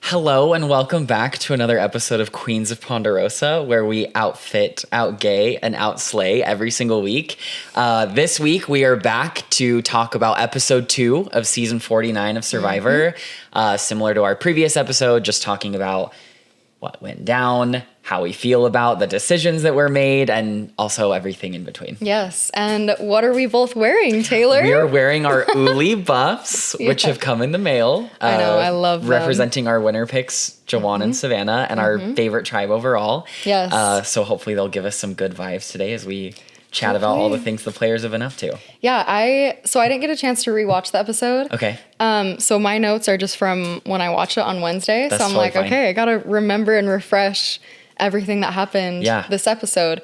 Hello and welcome back to another episode of Queens of Ponderosa, where we outfit, outgay, and outslay every single week. This week we are back to talk about episode 2 of season 49 of Survivor. Similar to our previous episode, just talking about what went down, how we feel about the decisions that were made, and also everything in between. Yes, and what are we both wearing, Taylor? We are wearing our Uli buffs, which have come in the mail. I know, I love them. Representing our winner picks, Jawan and Savannah, and our favorite tribe overall. Yes. So hopefully they'll give us some good vibes today as we chat about all the things the players have been up to. Yeah, I didn't get a chance to rewatch the episode. Okay. So my notes are just from when I watched it on Wednesday. That's so I'm totally like, fine. okay, I gotta remember and refresh everything that happened this episode.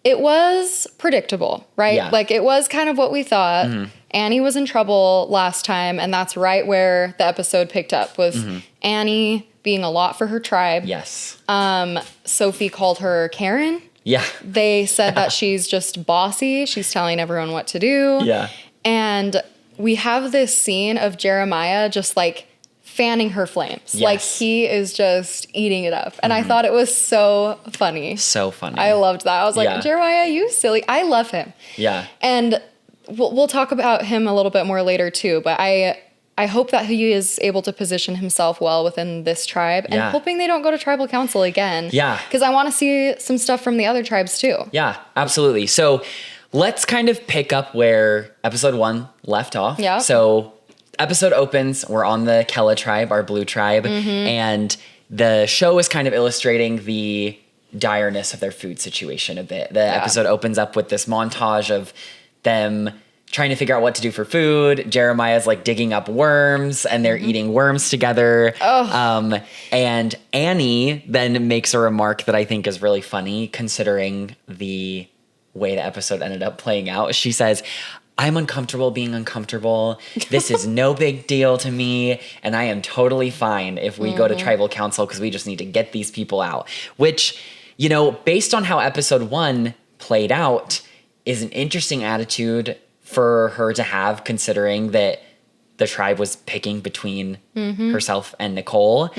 It was predictable, right? Yeah. Like it was kind of what we thought. Annie was in trouble last time, and that's right where the episode picked up, was Annie being a lot for her tribe. Yes. Sophie called her Karen. Yeah. They said that she's just bossy. She's telling everyone what to do. Yeah. And we have this scene of Jeremiah just like fanning her flames. Yes. Like he is just eating it up. And I thought it was so funny. So funny. I loved that. I was like, Jeremiah, you silly. I love him. Yeah. And we'll talk about him a little bit more later too. But I hope that he is able to position himself well within this tribe, and hoping they don't go to tribal council again. Yeah. Because I want to see some stuff from the other tribes too. Yeah, absolutely. So let's kind of pick up where episode 1 left off. Yeah. So episode opens, we're on the Kella tribe, our blue tribe, and the show is kind of illustrating the direness of their food situation a bit. The episode opens up with this montage of them trying to figure out what to do for food. Jeremiah's like digging up worms and they're eating worms together. And Annie then makes a remark that I think is really funny considering the way the episode ended up playing out. She says, "I'm uncomfortable being uncomfortable. This is no big deal to me. And I am totally fine if we go to tribal council because we just need to get these people out." Which, you know, based on how episode 1 played out, is an interesting attitude for her to have, considering that the tribe was picking between herself and Nicole.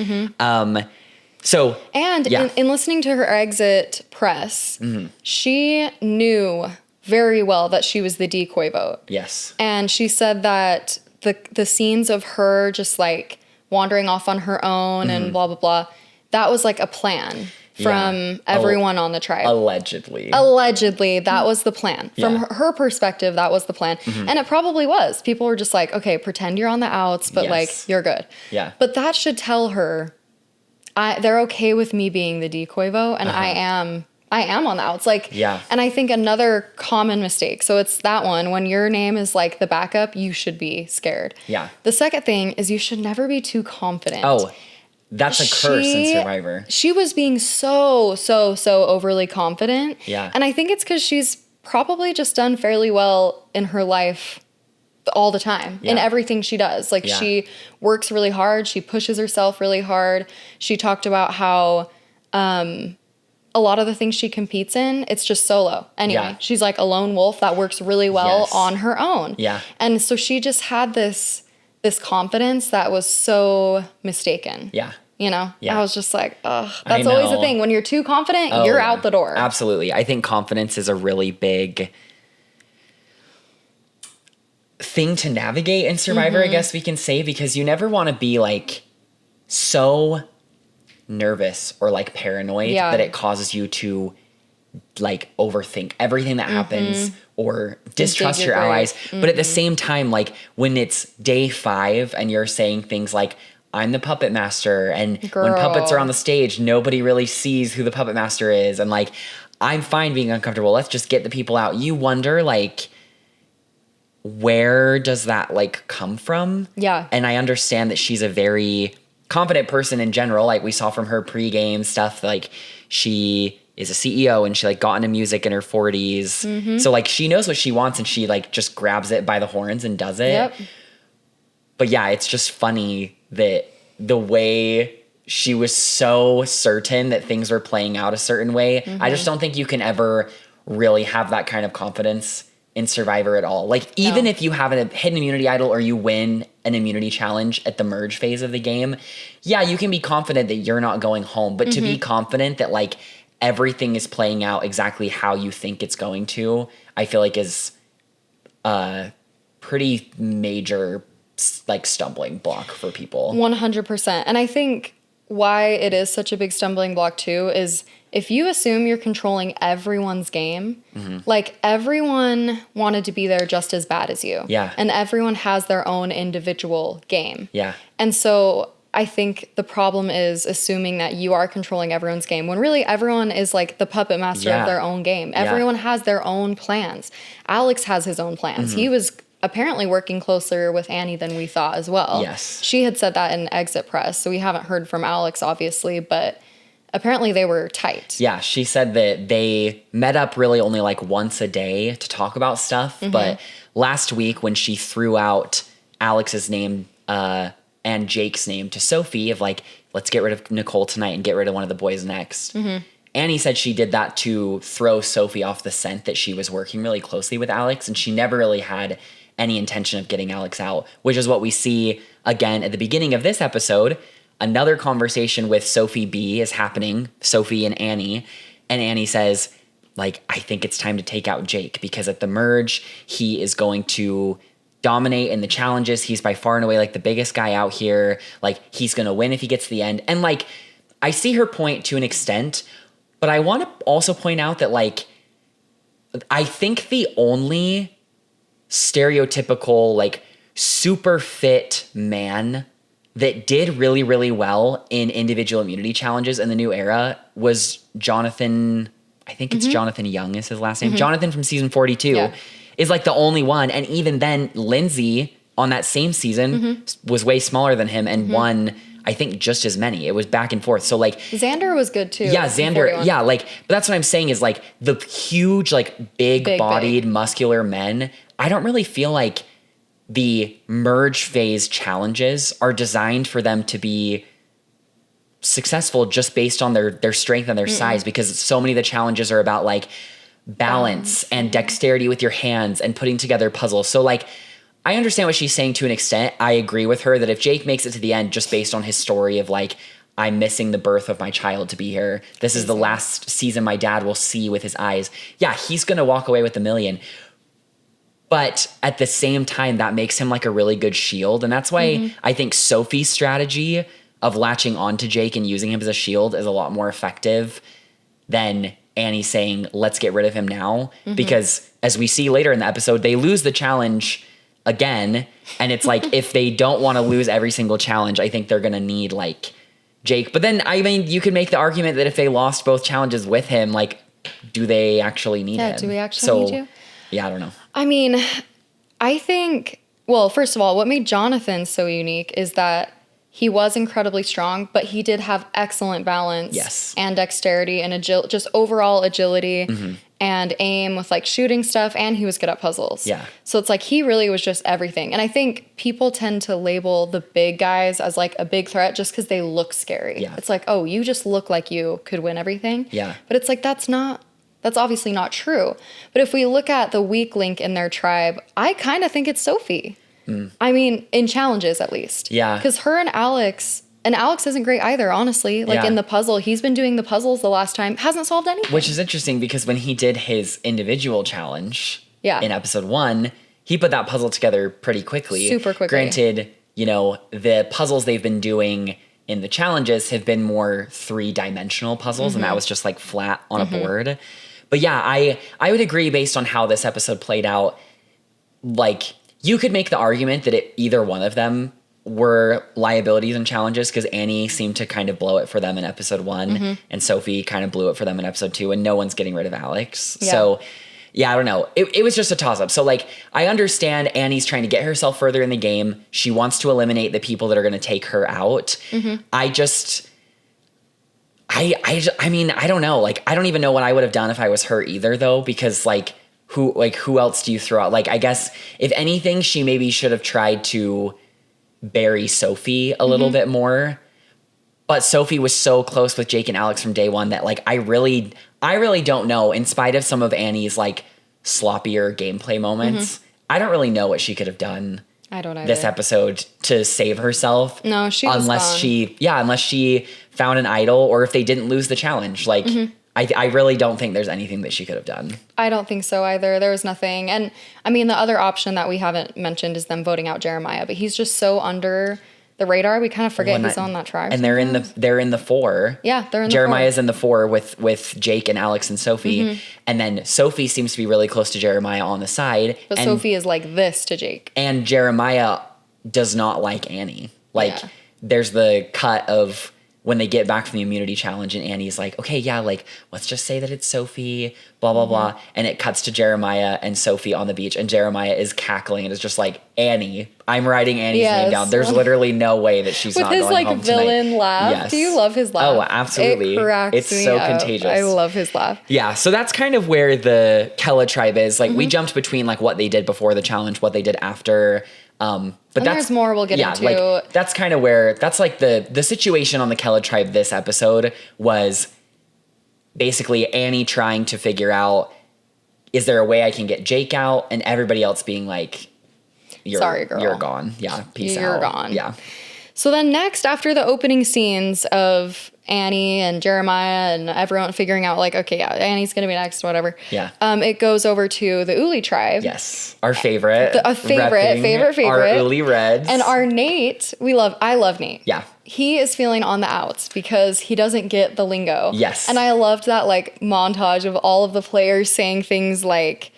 So And in listening to her exit press, she knew very well that she was the decoy vote. Yes. And she said that the scenes of her just like wandering off on her own and blah, blah, blah, that was like a plan from everyone on the tribe. Allegedly, that was the plan. From her perspective, that was the plan. And it probably was. People were just like, okay, pretend you're on the outs, but like, you're good. Yeah. But that should tell her, they're okay with me being the decoy vote, and I am on the outs. Like, and I think another common mistake, so it's that one, when your name is like the backup, you should be scared. Yeah. The second thing is you should never be too confident. Oh, that's a curse in Survivor. She was being so overly confident. Yeah. And I think it's because she's probably just done fairly well in her life all the time, in everything she does. Like she works really hard. She pushes herself really hard. She talked about how a lot of the things she competes in, it's just solo. Anyway, she's like a lone wolf that works really well on her own. Yeah. And so she just had this confidence that was so mistaken. Yeah. You know? Yeah. I was just like, ugh. That's always the thing. When you're too confident, you're out the door. Absolutely. I think confidence is a really big thing to navigate in Survivor, I guess we can say, because you never want to be like so nervous or like paranoid that it causes you to like overthink everything that happens or distrust your allies. But at the same time, like when it's day 5 and you're saying things like, I'm the puppet master, and when puppets are on the stage, nobody really sees who the puppet master is, and like, I'm fine being uncomfortable, let's just get the people out. You wonder like, where does that like come from? Yeah. And I understand that she's a very confident person in general. Like we saw from her pregame stuff, like she is a CEO and she like got into music in her 40s. So like she knows what she wants and she like just grabs it by the horns and does it. Yep. But yeah, it's just funny that the way she was so certain that things were playing out a certain way. I just don't think you can ever really have that kind of confidence in Survivor at all. Like, even if you have a hidden immunity idol or you win an immunity challenge at the merge phase of the game, yeah, you can be confident that you're not going home. But to be confident that, like, everything is playing out exactly how you think it's going to, I feel like is a pretty major, like, stumbling block for people. 100%. And I think why it is such a big stumbling block too is if you assume you're controlling everyone's game, like, everyone wanted to be there just as bad as you. Yeah. And everyone has their own individual game. Yeah. And so I think the problem is assuming that you are controlling everyone's game when really everyone is like the puppet master of their own game. Everyone has their own plans. Alex has his own plans. He was apparently working closer with Annie than we thought as well. Yes. She had said that in Exit Press, so we haven't heard from Alex, obviously, but apparently they were tight. Yeah, she said that they met up really only like once a day to talk about stuff. But last week when she threw out Alex's name and Jake's name to Sophie of like, let's get rid of Nicole tonight and get rid of one of the boys next. Annie said she did that to throw Sophie off the scent that she was working really closely with Alex, and she never really had any intention of getting Alex out, which is what we see again at the beginning of this episode. Another conversation with Sophie B is happening, Sophie and Annie says, like, I think it's time to take out Jake because at the merge, he is going to dominate in the challenges. He's by far and away like the biggest guy out here. Like, he's going to win if he gets to the end. And like, I see her point to an extent, but I want to also point out that, like, I think the only stereotypical, like, super fit man that did really, really well in individual immunity challenges in the new era was Jonathan. I think it's Jonathan Young is his last name. Jonathan from season 42 is like the only one. And even then, Lindsay on that same season was way smaller than him and won, I think, just as many. It was back and forth. So like Xander was good too. Yeah, Xander. Yeah, like, but that's what I'm saying is like the huge, like big-bodied, muscular men. I don't really feel like the merge phase challenges are designed for them to be successful just based on their strength and their size, because so many of the challenges are about like balance and dexterity with your hands and putting together puzzles. So like, I understand what she's saying to an extent. I agree with her that if Jake makes it to the end just based on his story of like, I'm missing the birth of my child to be here, this is the last season my dad will see with his eyes, yeah, he's gonna walk away with $1 million. But at the same time, that makes him like a really good shield. And that's why I think Sophie's strategy of latching onto Jake and using him as a shield is a lot more effective than Annie saying, let's get rid of him now. Because as we see later in the episode, they lose the challenge again. And it's like, if they don't want to lose every single challenge, I think they're going to need like Jake. But then, I mean, you could make the argument that if they lost both challenges with him, like, do they actually need him? Yeah, do we actually need you? Yeah, I don't know. I mean, I think, well, first of all, what made Jonathan so unique is that he was incredibly strong, but he did have excellent balance and dexterity and just overall agility and aim with like shooting stuff, and he was good at puzzles. Yeah. So it's like he really was just everything. And I think people tend to label the big guys as like a big threat just because they look scary. Yeah. It's like, oh, you just look like you could win everything. Yeah. But it's like, that's obviously not true. But if we look at the weak link in their tribe, I kind of think it's Sophie. I mean, in challenges at least. Yeah. Because her and Alex isn't great either, honestly. Like in the puzzle, he's been doing the puzzles the last time, hasn't solved anything. Which is interesting because when he did his individual challenge in episode 1, he put that puzzle together pretty quickly. Super quickly. Granted, you know, the puzzles they've been doing in the challenges have been more 3-dimensional puzzles, and that was just like flat on a board. But yeah, I would agree based on how this episode played out. Like, you could make the argument that either one of them were liabilities and challenges because Annie seemed to kind of blow it for them in episode 1 and Sophie kind of blew it for them in episode 2, and no one's getting rid of Alex. Yeah. So yeah, I don't know. It was just a toss-up. So like, I understand Annie's trying to get herself further in the game. She wants to eliminate the people that are going to take her out. I mean, I don't know. Like, I don't even know what I would have done if I was her either, though, because like, who else do you throw out? Like, I guess if anything, she maybe should have tried to bury Sophie a little bit more. But Sophie was so close with Jake and Alex from day one that like, I really don't know, in spite of some of Annie's like sloppier gameplay moments. I don't really know what she could have done I don't either. this episode to save herself. No, she was unless gone. unless she found an idol, or if they didn't lose the challenge. Like I really don't think there's anything that she could have done. I don't think so either. There was nothing. And I mean, the other option that we haven't mentioned is them voting out Jeremiah, but he's just so under the radar. We kind of forget he's on that tribe. And they're in the 4. Yeah, they're in the 4. Jeremiah's in the 4 with Jake and Alex and Sophie. And then Sophie seems to be really close to Jeremiah on the side. But Sophie is like this to Jake. And Jeremiah does not like Annie. Like, there's the cut of when they get back from the immunity challenge and Annie's like, okay, yeah, like, let's just say that it's Sophie, blah, blah, blah. And it cuts to Jeremiah and Sophie on the beach, and Jeremiah is cackling and is just like, Annie, I'm writing Annie's name down. There's literally no way that she's not going home tonight. With his, like, villain laugh. Yes. Do you love his laugh? Oh, absolutely. It cracks it's me so up. contagious. I love his laugh. Yeah, so that's kind of where the Kella tribe is. Like, we jumped between, like, what they did before the challenge, what they did after. But there's more we'll get into. Like, that's kind of where, that's like the situation on the Kella tribe this episode was basically Annie trying to figure out, is there a way I can get Jake out? And everybody else being like, sorry, girl. You're gone. Yeah, peace out. You're gone. Yeah. So then next, after the opening scenes of Annie and Jeremiah and everyone figuring out like, okay, yeah, Annie's going to be next, whatever. Yeah. It goes over to the Uli tribe. Yes. Our favorite. A favorite. Our Uli Reds. And our Nate, I love Nate. Yeah. He is feeling on the outs because he doesn't get the lingo. Yes. And I loved that like montage of all of the players saying things like,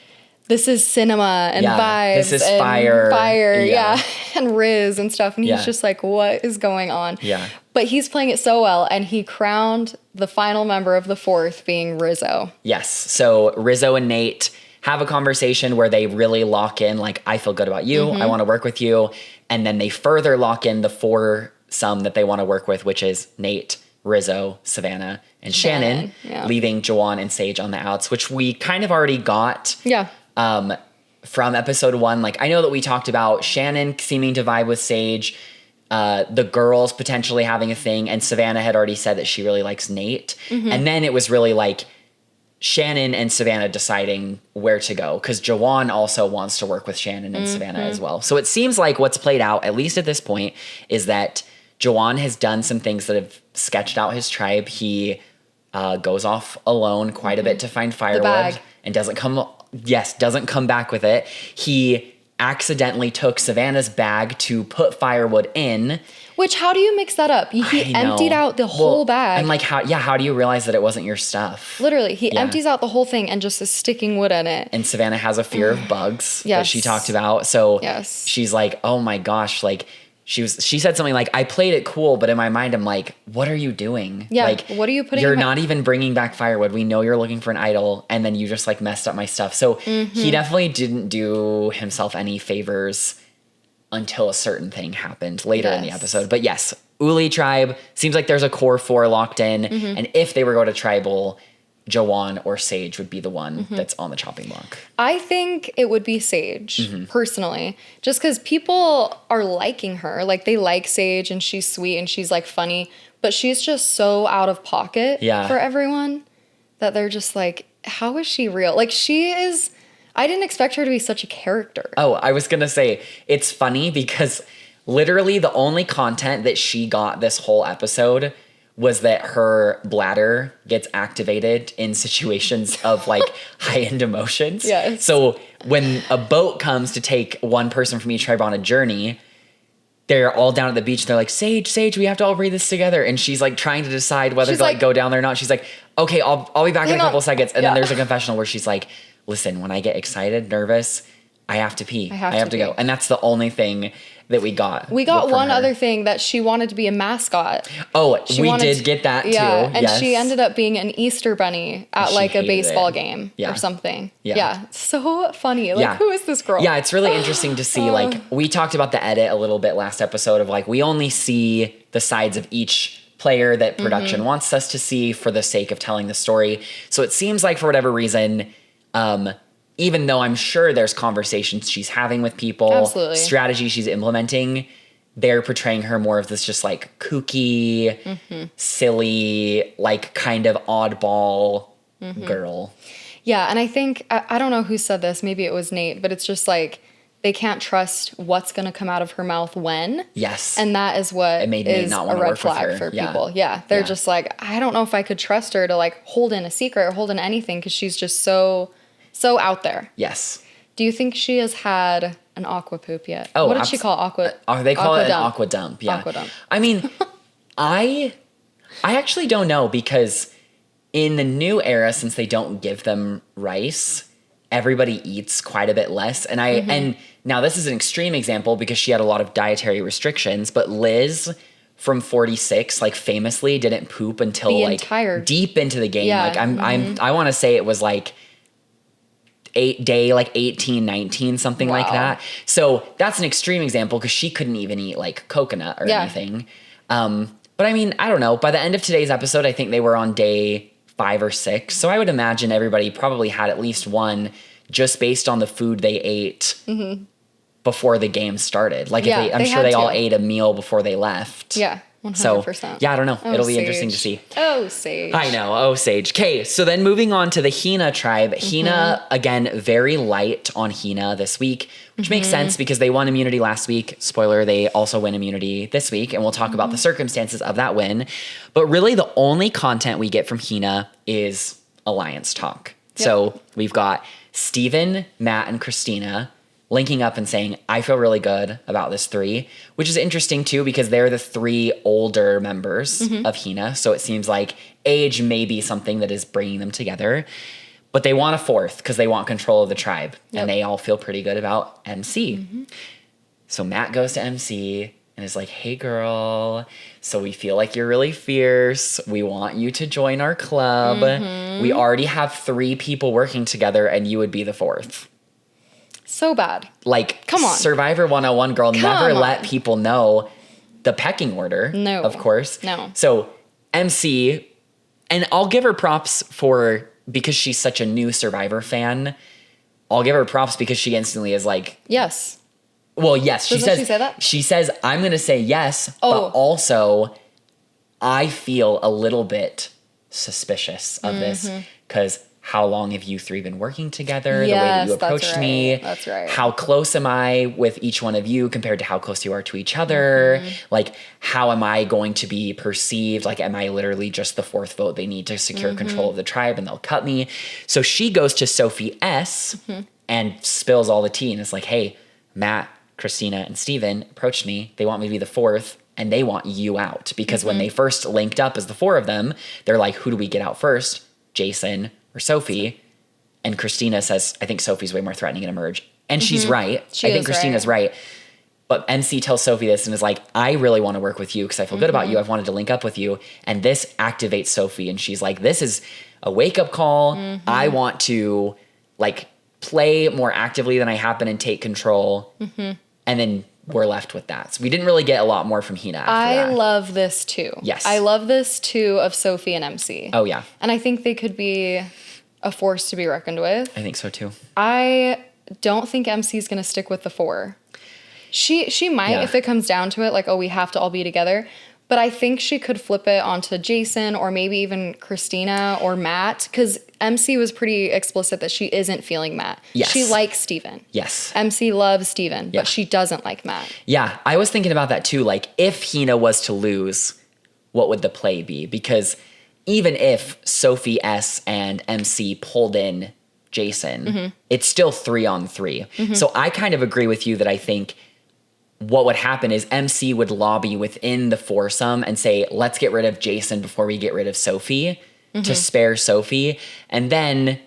this is cinema and vibes. This is and fire. Yeah. And Riz and stuff. And he's just like, what is going on? Yeah. But he's playing it so well. And he crowned the final member of the 4th being Rizzo. Yes. So Rizzo and Nate have a conversation where they really lock in, like, I feel good about you. I want to work with you. And then they further lock in the 4-some that they want to work with, which is Nate, Rizzo, Savannah, and Shannon, leaving Juwan and Sage on the outs, which we kind of already got. Yeah. From episode 1. Like, I know that we talked about Shannon seeming to vibe with Sage, the girls potentially having a thing, and Savannah had already said that she really likes Nate. And then it was really like Shannon and Savannah deciding where to go, because Juwan also wants to work with Shannon and Savannah as well. So it seems like what's played out, at least at this point, is that Juwan has done some things that have sketched out his tribe. He goes off alone quite a bit to find firewood and doesn't come back with it. He accidentally took Savannah's bag to put firewood in. Which, how do you mix that up? He emptied out the whole bag. And like, how do you realize that it wasn't your stuff? Literally, he empties out the whole thing and just is sticking wood in it. And Savannah has a fear of bugs that she talked about. So she's like, oh my gosh, like, she said something like, I played it cool, but in my mind, I'm like, what are you doing? Yeah, like, what are you putting You're not even bringing back firewood. We know you're looking for an idol, and then you just, like, messed up my stuff. So he definitely didn't do himself any favors until a certain thing happened later in the episode. But yes, Uli tribe, seems like there's a core 4 locked in, and if they were going to tribal, Juwan or Sage would be the one that's on the chopping block. I think it would be Sage, personally, just because people are liking her. Like, they like Sage, and she's sweet, and she's, like, funny, but she's just so out of pocket for everyone that they're just like, how is she real? Like, she is... I didn't expect her to be such a character. Oh, I was going to say, it's funny because literally the only content that she got this whole episode was that her bladder gets activated in situations of like high-end emotions. Yes. So when a boat comes to take one person from each tribe on a journey, they're all down at the beach. They're like, Sage, we have to all read this together. And she's like trying to decide whether to like go down there or not. She's like, okay, I'll be back in a couple seconds. And then there's a confessional where she's like, listen, when I get excited, nervous, I have to pee. I have to go. And that's the only thing that we got. We got one other thing, that she wanted to be a mascot. Oh, we did get that too. Yeah, and she ended up being an Easter bunny at like a baseball game or something. Yeah. So funny. Like, who is this girl? Yeah, it's really interesting to see. Like, we talked about the edit a little bit last episode of like, we only see the sides of each player that production wants us to see for the sake of telling the story. So it seems like for whatever reason, even though I'm sure there's conversations she's having with people, strategy she's implementing, they're portraying her more of this just like kooky, silly, like kind of oddball girl. Yeah, and I think, I don't know who said this, maybe it was Nate, but it's just like, they can't trust what's going to come out of her mouth when. Yes. And that is what It made Nate is not a wanna red work with flag her. for Yeah. people. Yeah, they're Yeah. just like, I don't know if I could trust her to like hold in a secret or hold in anything because she's just so out there. Yes. Do you think she has had an aqua poop yet? Oh, what did she call aqua? They call it an dump. aqua dump. Yeah. Aqua dump. I mean, I actually don't know because in the new era, since they don't give them rice, everybody eats quite a bit less. And and now this is an extreme example because she had a lot of dietary restrictions, but Liz from 46 like famously didn't poop until The like entire- deep into the game. Yeah. Like I want to say it was like day like 18, 19, something like Wow. that. So that's an extreme example because she couldn't even eat like coconut or Yeah. anything. But I mean, I don't know. By the end of today's episode, I think they were on day 5 or 6. So I would imagine everybody probably had at least one just based on the food they ate before the game started. Like Yeah, if I'm they sure had they all to. ate a meal before they left. Yeah, 100%. So yeah, I don't know. Oh, It'll be interesting to Sage. see. Oh, Sage. I know. Oh, Sage. Okay, so then moving on to the Hina tribe. Hina, again, very light on Hina this week, which makes sense because they won immunity last week. Spoiler, they also win immunity this week, and we'll talk about the circumstances of that win. But really, the only content we get from Hina is alliance talk. Yep. So we've got Steven, Matt, and Christina linking up and saying, I feel really good about this 3, which is interesting too because they're the 3 older members of Hina. So it seems like age may be something that is bringing them together. But they want a 4th because they want control of the tribe. Yep. And they all feel pretty good about MC. So Matt goes to MC and is like, hey girl, so we feel like you're really fierce. We want you to join our club. We already have 3 people working together and you would be the 4th. So bad. Like, Come on. Survivor 101 girl, never Come let on. people know the pecking order. No. Of course. No. So MC, and I'll give her props because she's such a new Survivor fan. I'll give her props because she instantly is like, Yes. well, yes, Doesn't she say that? She says, I'm going to say yes, Oh. but also I feel a little bit suspicious of this because how long have you 3 been working together? The way that you Yes, that's approached me. right. That's right. How close am I with each one of you compared to how close you are to each other? Like, how am I going to be perceived? Like, am I literally just the 4th vote they need to secure control of the tribe and they'll cut me? So she goes to Sophie S and spills all the tea and is like, hey, Matt, Christina, and Steven approached me. They want me to be the 4th and they want you out because when they first linked up as the 4 of them, they're like, who do we get out first? Jason or Sophie? And Christina says, I think Sophie's way more threatening and emerge. And she's right. She I think is Christina's right. But MC tells Sophie this and is like, I really want to work with you because I feel good about you. I've wanted to link up with you. And this activates Sophie. And she's like, this is a wake-up call. I want to like play more actively than I have been and take control. And then we're left with that. So we didn't really get a lot more from Hina after that. I love this too. Yes. I love this too of Sophie and MC. Oh, yeah. And I think they could be a force to be reckoned with. I think so too. I don't think MC's going to stick with the 4. She might Yeah. if it comes down to it, like, oh, we have to all be together. But I think she could flip it onto Jason or maybe even Christina or Matt because MC was pretty explicit that she isn't feeling Matt. Yes. She likes Steven. Yes. MC loves Steven, Yeah. but she doesn't like Matt. Yeah, I was thinking about that too. Like, if Hina was to lose, what would the play be? Because even if Sophie S and MC pulled in Jason, it's still 3-on-3. So I kind of agree with you that I think what would happen is MC would lobby within the foursome and say, let's get rid of Jason before we get rid of Sophie to spare Sophie. And then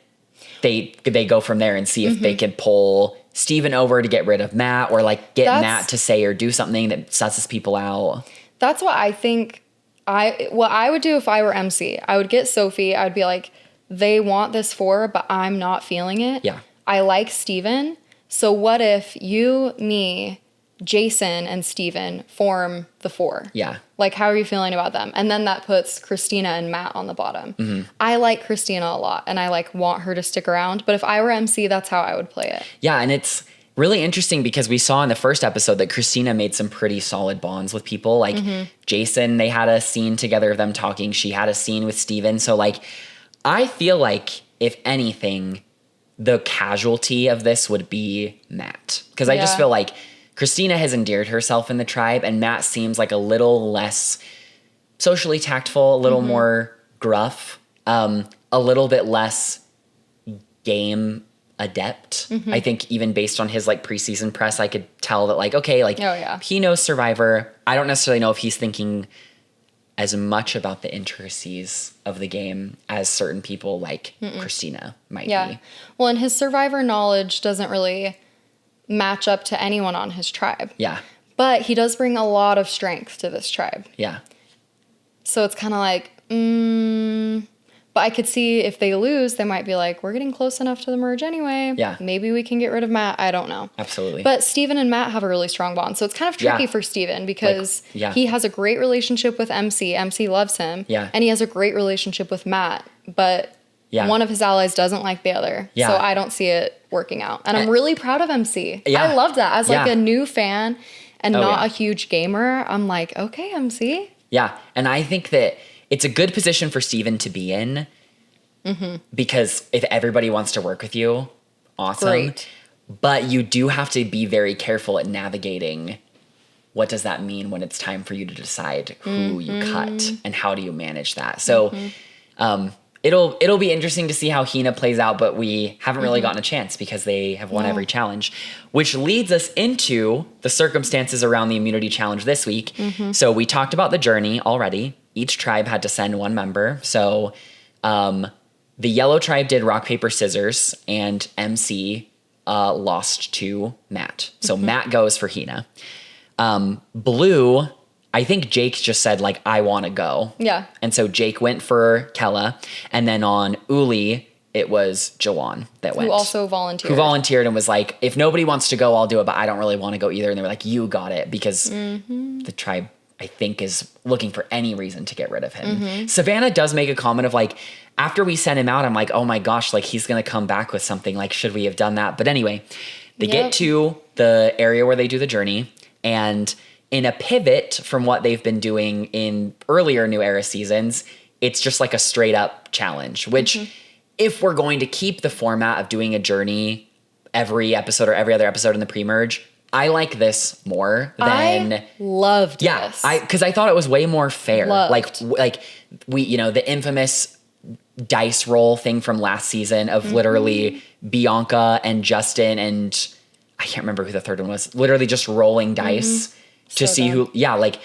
they go from there and see if they can pull Steven over to get rid of Matt or like get Matt to say or do something that susses people out. That's what I think what I would do if I were MC. I would get Sophie. I would be like, they want this 4, but I'm not feeling it. Yeah. I like Steven. So what if you, me, Jason, and Steven form the 4? Yeah. Like, how are you feeling about them? And then that puts Christina and Matt on the bottom. I like Christina a lot, and I like want her to stick around. But if I were MC, that's how I would play it. Yeah, and it's really interesting because we saw in the first episode that Christina made some pretty solid bonds with people. Like Jason, they had a scene together of them talking. She had a scene with Steven. So like, I feel like if anything, the casualty of this would be Matt. Because I just feel like Christina has endeared herself in the tribe, and Matt seems like a little less socially tactful, a little more gruff, a little bit less game adept. I think even based on his like preseason press, I could tell that like, okay, like he knows Survivor. I don't necessarily know if he's thinking as much about the intricacies of the game as certain people like Christina might be. Well, and his Survivor knowledge doesn't really match up to anyone on his tribe. Yeah. But he does bring a lot of strength to this tribe. Yeah. So it's kind of like, but I could see if they lose, they might be like, we're getting close enough to the merge anyway. Yeah. Maybe we can get rid of Matt. I don't know. Absolutely. But Steven and Matt have a really strong bond. So it's kind of tricky for Steven because he has a great relationship with MC. MC loves him. Yeah. And he has a great relationship with Matt. But one of his allies doesn't like the other. Yeah. So I don't see it working out. And I'm really proud of MC. Yeah. I love that. As like a new fan and not a huge gamer, I'm like, okay, MC. Yeah. And I think that it's a good position for Steven to be in because if everybody wants to work with you, awesome. Great. But you do have to be very careful at navigating what does that mean when it's time for you to decide who you cut and how do you manage that. So it'll be interesting to see how Hina plays out, but we haven't really gotten a chance because they have won every challenge, which leads us into the circumstances around the immunity challenge this week. So we talked about the journey already. Each tribe had to send one member. So the yellow tribe did rock, paper, scissors, and MC lost to Matt. So Matt goes for Hina. Blue, I think Jake just said, like, I want to go. Yeah. And so Jake went for Kella. And then on Uli, it was Jawan that went. Who also volunteered. Who volunteered and was like, if nobody wants to go, I'll do it, but I don't really want to go either. And they were like, you got it. Because the tribe, I think, is looking for any reason to get rid of him. Savannah does make a comment of like, after we sent him out, I'm like, oh my gosh, like he's going to come back with something. Like, should we have done that? But anyway, they get to the area where they do the journey. And in a pivot from what they've been doing in earlier New Era seasons, it's just like a straight up challenge, which if we're going to keep the format of doing a journey every episode or every other episode in the pre-merge, I like this more than I loved this. Because I thought it was way more fair. Loved. Like we, the infamous dice roll thing from last season of literally Bianca and Justin and I can't remember who the third one was. Literally just rolling dice to see who. Yeah, like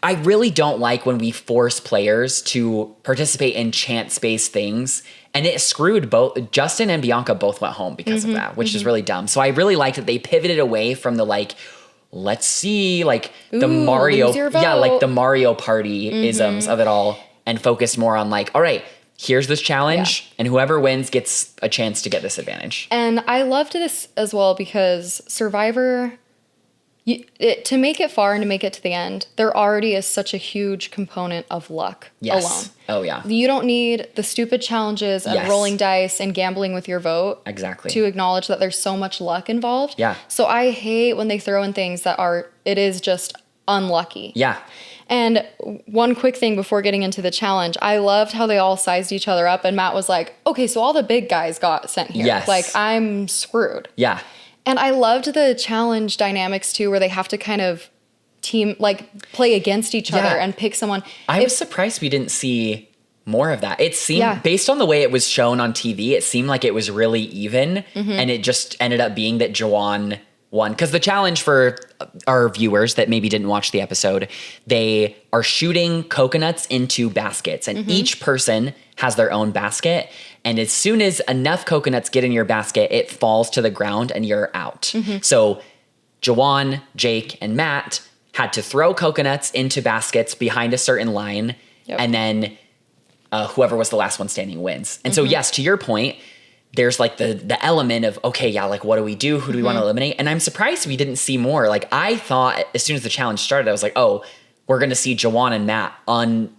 I really don't like when we force players to participate in chance-based things. And it screwed both. Justin and Bianca both went home because of that, which is really dumb. So I really liked that they pivoted away from the like, let's see, like the Mario, like the Mario Party isms of it all, and focused more on like, all right, here's this challenge, and whoever wins gets a chance to get this advantage. And I loved this as well because Survivor, to make it far and to make it to the end, there already is such a huge component of luck alone. Oh, yeah. You don't need the stupid challenges and rolling dice and gambling with your vote. Exactly. To acknowledge that there's so much luck involved. Yeah. So I hate when they throw in things that it is just unlucky. Yeah. And one quick thing before getting into the challenge, I loved how they all sized each other up, and Matt was like, okay, so all the big guys got sent here. Yes. Like, I'm screwed. Yeah. And I loved the challenge dynamics too, where they have to kind of play against each other and pick someone. I was surprised we didn't see more of that. It seemed, based on the way it was shown on TV, it seemed like it was really even, and it just ended up being that Jawan won. Because the challenge for our viewers that maybe didn't watch the episode, they are shooting coconuts into baskets, and each person has their own basket. And as soon as enough coconuts get in your basket, it falls to the ground and you're out. So Jawan, Jake, and Matt had to throw coconuts into baskets behind a certain line, and then whoever was the last one standing wins. And so, yes, to your point, there's like the element of, okay, yeah, like what do we do? Who do we want to eliminate? And I'm surprised we didn't see more. Like I thought as soon as the challenge started, I was like, oh, we're going to see Jawan and Matt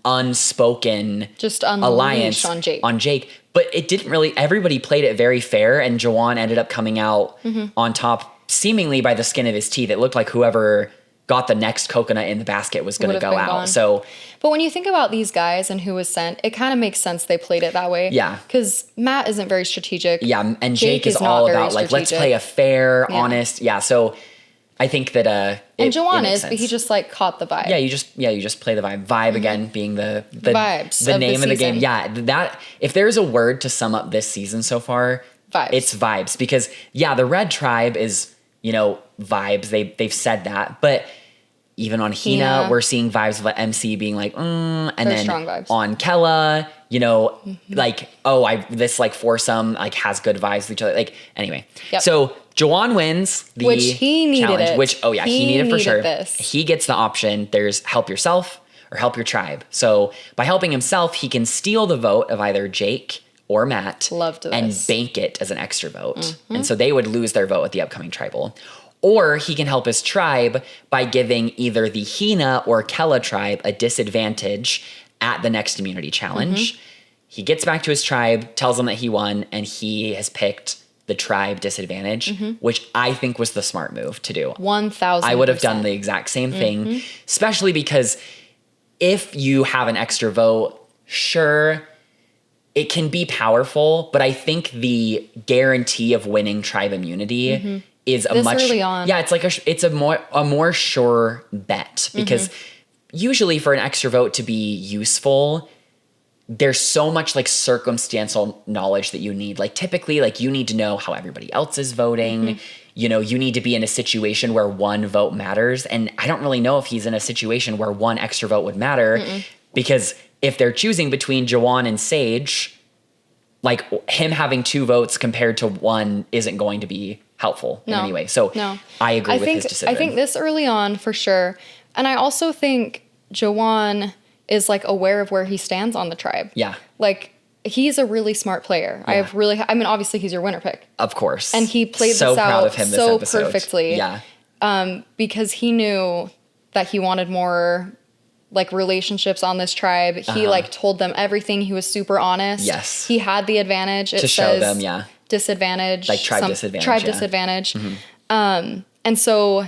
unspoken just alliance on Jake. But it didn't really, everybody played it very fair, and Jawan ended up coming out on top seemingly by the skin of his teeth. It looked like whoever got the next coconut in the basket was going to go out. Gone. So, but when you think about these guys and who was sent, it kind of makes sense they played it that way. Yeah. Because Matt isn't very strategic. Yeah, and Jake is all about like, let's play a fair, honest. Yeah, so I think that and Juwan is, but he just like caught the vibe. Yeah, you just play the vibe. Vibe again being the vibes, the name of the game. Yeah, that if there's a word to sum up this season so far, vibes. It's vibes, because the Red Tribe is, vibes. They've said that, but even on Hina, we're seeing vibes of MC being like, and they're then strong vibes. On Kella, like, this like foursome like has good vibes with each other. Like, anyway, so Juwan wins the which he needed challenge. it. Which he needed for sure. This. He gets the option. There's help yourself or help your tribe. So by helping himself, he can steal the vote of either Jake or Matt and bank it as an extra vote. And so they would lose their vote at the upcoming tribal. Or he can help his tribe by giving either the Hina or Kella tribe a disadvantage at the next immunity challenge. He gets back to his tribe, tells them that he won, and he has picked the tribe disadvantage, which I think was the smart move to do. 1,000%. I would have done the exact same thing, especially because if you have an extra vote, sure, it can be powerful, but I think the guarantee of winning tribe immunity is a much early on. Yeah, it's like it's a more sure bet, because usually for an extra vote to be useful, there's so much like circumstantial knowledge that you need. Like typically, like you need to know how everybody else is voting. You need to be in a situation where one vote matters. And I don't really know if he's in a situation where one extra vote would matter, because if they're choosing between Juwan and Sage, like him having 2 votes compared to 1 isn't going to be helpful in any way. So I agree with his decision. I think this early on for sure. And I also think Juwan is like aware of where he stands on the tribe. Yeah. Like he's a really smart player. Yeah. Obviously he's your winner pick. Of course. And he played so this proud out of him so this episode. perfectly. Yeah. Because he knew that he wanted more like relationships on this tribe. He like told them everything. He was super honest. Yes. He had the advantage. To show them, yeah. Disadvantage. Like tribe disadvantage. Tribe disadvantage. And so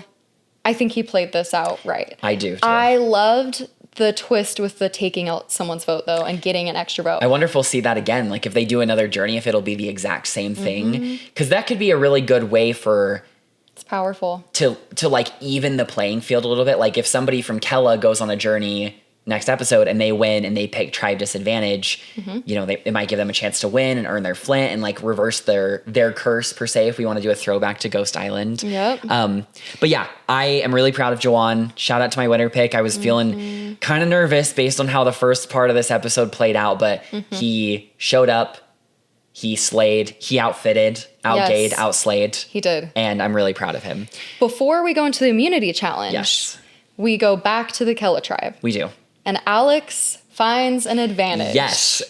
I think he played this out right. I do too. I loved the twist with the taking out someone's vote though and getting an extra vote. I wonder if we'll see that again. Like if they do another journey, if it'll be the exact same thing. Because that could be a really good way for... It's powerful. To like even the playing field a little bit. Like if somebody from Kella goes on a journey next episode and they win and they pick tribe disadvantage, it might give them a chance to win and earn their flint and like reverse their curse per se, if we want to do a throwback to Ghost Island. Yep. But yeah, I am really proud of Juwan. Shout out to my winner pick. I was feeling kind of nervous based on how the first part of this episode played out, but he showed up, he slayed, he outfitted, outgayed, outslayed. He did. And I'm really proud of him. Before we go into the immunity challenge, we go back to the Kella tribe. We do. And Alex finds an advantage. Yes.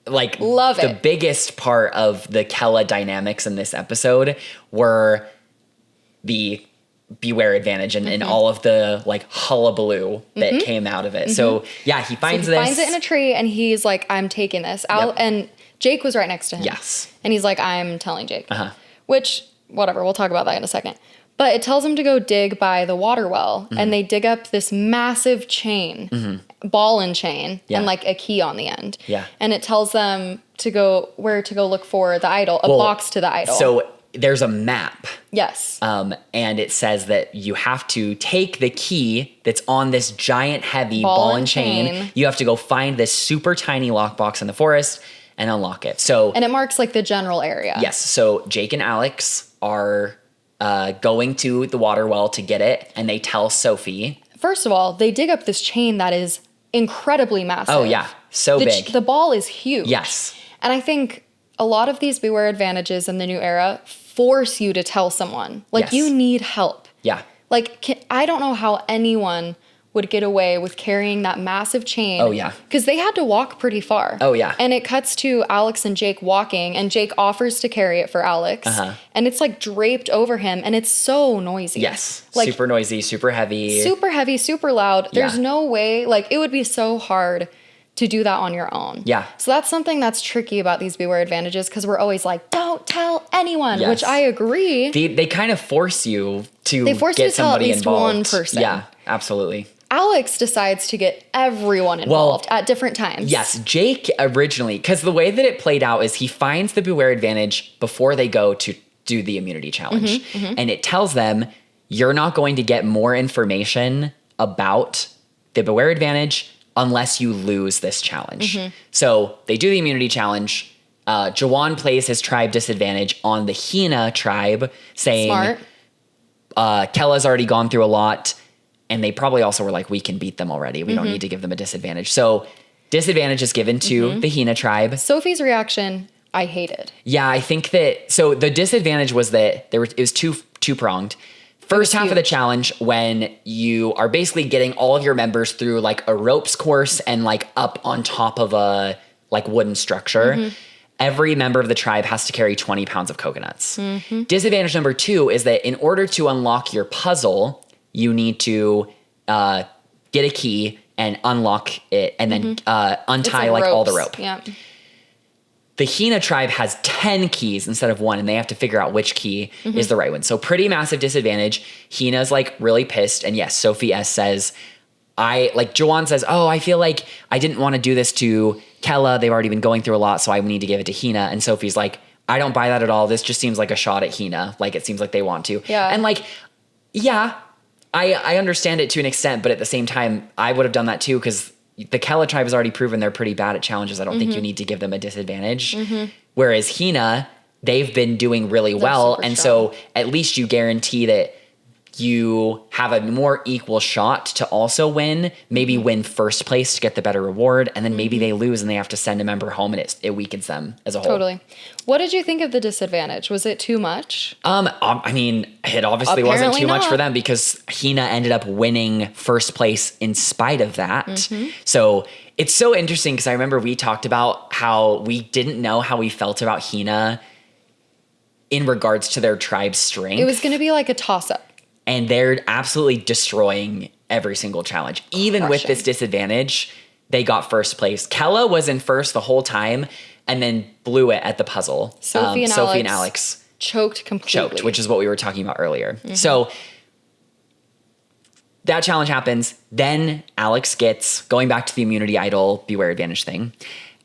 Like, love the biggest part of the Kella dynamics in this episode were the Beware advantage and all of the, like, hullabaloo that came out of it. So, yeah, he finds this. He finds it in a tree, and he's like, I'm taking this. And Jake was right next to him. Yes. And he's like, I'm telling Jake. Which, whatever, we'll talk about that in a second. But it tells him to go dig by the water well, and they dig up this massive chain, ball and chain, and like a key on the end. Yeah. And it tells them to go where to go look for the idol, a box to the idol. So there's a map. Yes. And it says that you have to take the key that's on this giant heavy ball and chain. You have to go find this super tiny lockbox in the forest and unlock it. And it marks like the general area. Yes. So Jake and Alex are going to the water well to get it, and they tell Sophie. First of all, they dig up this chain that is incredibly massive. Oh yeah, so big. The ball is huge. Yes. And I think a lot of these Beware advantages in the new era force you to tell someone. Like, you need help. Yeah. Like, I don't know how anyone would get away with carrying that massive chain. Oh, yeah. Because they had to walk pretty far. Oh, yeah. And it cuts to Alex and Jake walking, and Jake offers to carry it for Alex. And it's, like, draped over him, and it's so noisy. Yes. Like, super noisy, super heavy. Super heavy, super loud. There's no way. Like, it would be so hard to do that on your own. Yeah. So that's something that's tricky about these Beware advantages, because we're always like, don't tell anyone, Yes. which I agree. They kind of force you to They force get you to tell at somebody least involved. one person. Yeah, absolutely. Alex decides to get everyone involved at different times. Yes, Jake originally, because the way that it played out is he finds the Beware advantage before they go to do the immunity challenge. And it tells them, you're not going to get more information about the Beware advantage unless you lose this challenge. So they do the immunity challenge. Jawan plays his tribe disadvantage on the Hina tribe, saying, Smart. Kella's already gone through a lot. And they probably also were like, we can beat them already. We don't need to give them a disadvantage. So disadvantage is given to the Hina tribe. Sophie's reaction, I hated. Yeah, I think that, so the disadvantage was that it was two-pronged. First half of the challenge, when you are basically getting all of your members through like a ropes course and like up on top of a like wooden structure, every member of the tribe has to carry 20 pounds of coconuts. Disadvantage number 2 is that in order to unlock your puzzle, you need to get a key and unlock it and then untie like all the rope. Yeah. The Hina tribe has 10 keys instead of 1, and they have to figure out which key is the right one. So pretty massive disadvantage. Hina's like really pissed. And yes, Sophie S says, Jawan says, oh, I feel like I didn't want to do this to Kella. They've already been going through a lot, so I need to give it to Hina. And Sophie's like, I don't buy that at all. This just seems like a shot at Hina. Like, it seems like they want to. Yeah. And like, yeah, I understand it to an extent, but at the same time, I would have done that too, because the Kella tribe has already proven they're pretty bad at challenges. I don't think you need to give them a disadvantage. Whereas Hina, they've been doing really well. And so at least you guarantee that you have a more equal shot to also win, maybe win first place to get the better reward. And then maybe they lose and they have to send a member home, and it weakens them as a whole. Totally. What did you think of the disadvantage? Was it too much? I mean, it obviously wasn't too much for them, because Hina ended up winning first place in spite of that. So it's so interesting, because I remember we talked about how we didn't know how we felt about Hina in regards to their tribe's strength. It was going to be like a toss-up. And they're absolutely destroying every single challenge. Even with this disadvantage, they got first place. Kella was in first the whole time and then blew it at the puzzle. Sophie and Alex choked completely. which is what we were talking about earlier. So that challenge happens. Then Alex gets, going back to the immunity idol Beware advantage thing,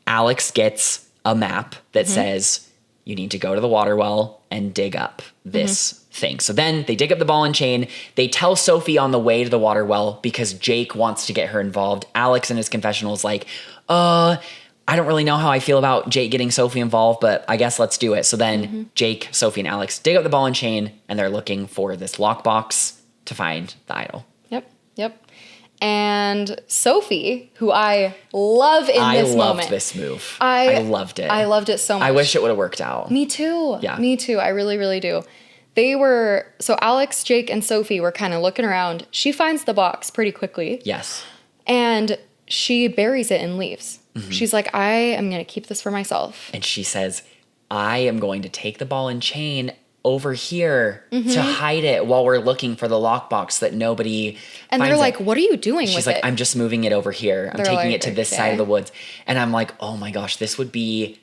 Alex gets a map that says you need to go to the water well and dig up this thing. So then they dig up the ball and chain. They tell Sophie on the way to the water well, because Jake wants to get her involved. Alex in his confessional is like, I don't really know how I feel about Jake getting Sophie involved, but I guess let's do it. So then Jake, Sophie, and Alex dig up the ball and chain, and they're looking for this lockbox to find the idol. Yep. And Sophie, who I love in this moment. I loved this move. I loved it. I loved it so much. I wish it would have worked out. Me too. Yeah. Me too. I really, really do. So Alex, Jake, and Sophie were kind of looking around. She finds the box pretty quickly. Yes. And she buries it and leaves. She's like, I am going to keep this for myself. And she says, I am going to take the ball and chain over here to hide it while we're looking for the lockbox that nobody And they're like, what are you doing with it? She's like, I'm just moving it over here. I'm taking it to this side of the woods. And I'm like, oh my gosh, this would be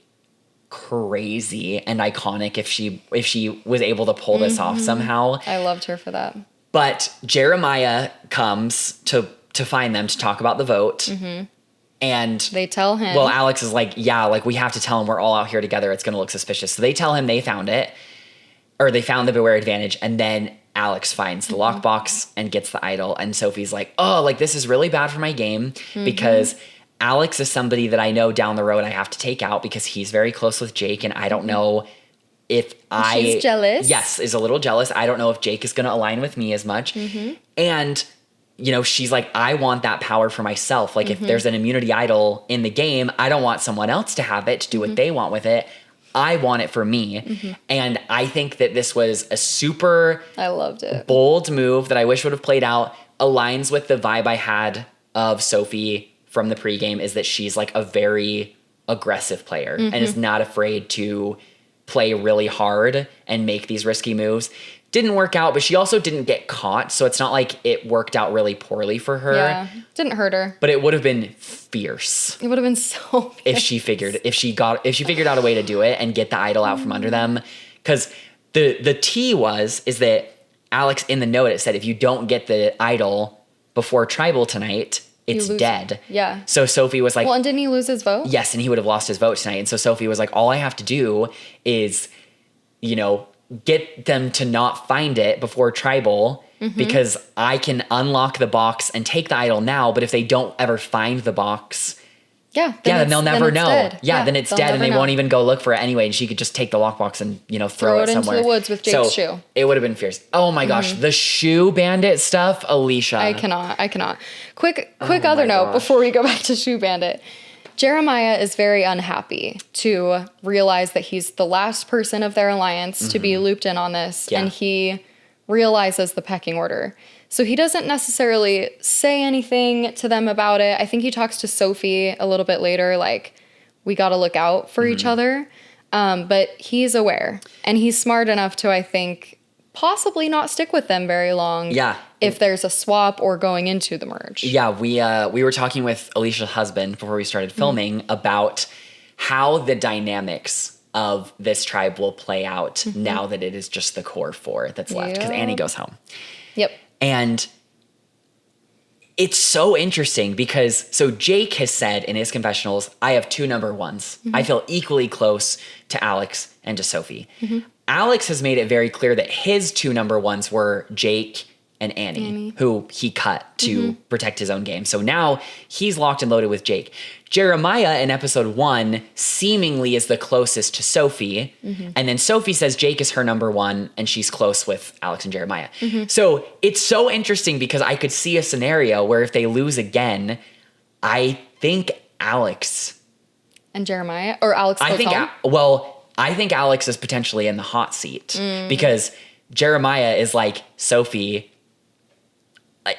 crazy and iconic if she was able to pull this off somehow. I loved her for that. But Jeremiah comes to find them to talk about the vote. And they tell him. Well, Alex is like, yeah, like we have to tell him we're all out here together. It's going to look suspicious. So they tell him they found it, or they found the Beware advantage. And then Alex finds the lockbox and gets the idol. And Sophie's like, oh, like this is really bad for my game because Alex is somebody that I know down the road I have to take out because he's very close with Jake. And I don't know if She's jealous. Yes, is a little jealous. I don't know if Jake is going to align with me as much. And, you know, she's like, I want that power for myself. Like if there's an immunity idol in the game, I don't want someone else to have it to do what they want with it. I want it for me. And I think that this was a super I loved it. bold move that I wish would have played out. Aligns with the vibe I had of Sophie from the pregame, is that she's like a very aggressive player and is not afraid to play really hard and make these risky moves. didn't work out, but she also didn't get caught. So it's not like it worked out really poorly for her. Yeah, didn't hurt her. But it would have been fierce. It would have been so fierce. if she figured out a way to do it and get the idol out from under them. Because the tea is that Alex, in the note, it said, if you don't get the idol before tribal tonight, it's dead. Yeah. So Sophie was like, well, and didn't he lose his vote? Yes, and he would have lost his vote tonight. And so Sophie was like, all I have to do is, get them to not find it before tribal, because I can unlock the box and take the idol now. But if they don't ever find the box, then they'll never know. Then it's dead, and they won't even go look for it anyway. And she could just take the lockbox and throw it somewhere into the woods with Jake's shoe. It would have been fierce. Oh my gosh, the shoe bandit stuff, Alicia. I cannot. Quick other note before we go back to shoe bandit. Jeremiah is very unhappy to realize that he's the last person of their alliance to be looped in on this, and he realizes the pecking order. So he doesn't necessarily say anything to them about it. I think he talks to Sophie a little bit later, like, we got to look out for each other. But he's aware, and he's smart enough to, I think, possibly not stick with them very long. Yeah. If there's a swap or going into the merge. Yeah, we were talking with Alicia's husband before we started filming about how the dynamics of this tribe will play out now that it is just the core four that's left, because Annie goes home. Yep. And it's so interesting because, so Jake has said in his confessionals, I have two number ones. I feel equally close to Alex and to Sophie. Alex has made it very clear that his two number ones were Jake and Annie, who he cut to protect his own game. So now he's locked and loaded with Jake. Jeremiah in episode 1 seemingly is the closest to Sophie. And then Sophie says Jake is her number one and she's close with Alex and Jeremiah. So it's so interesting because I could see a scenario where if they lose again, I think Alex. And Jeremiah? Or Alex goes home? I think Alex is potentially in the hot seat because Jeremiah is like, Sophie,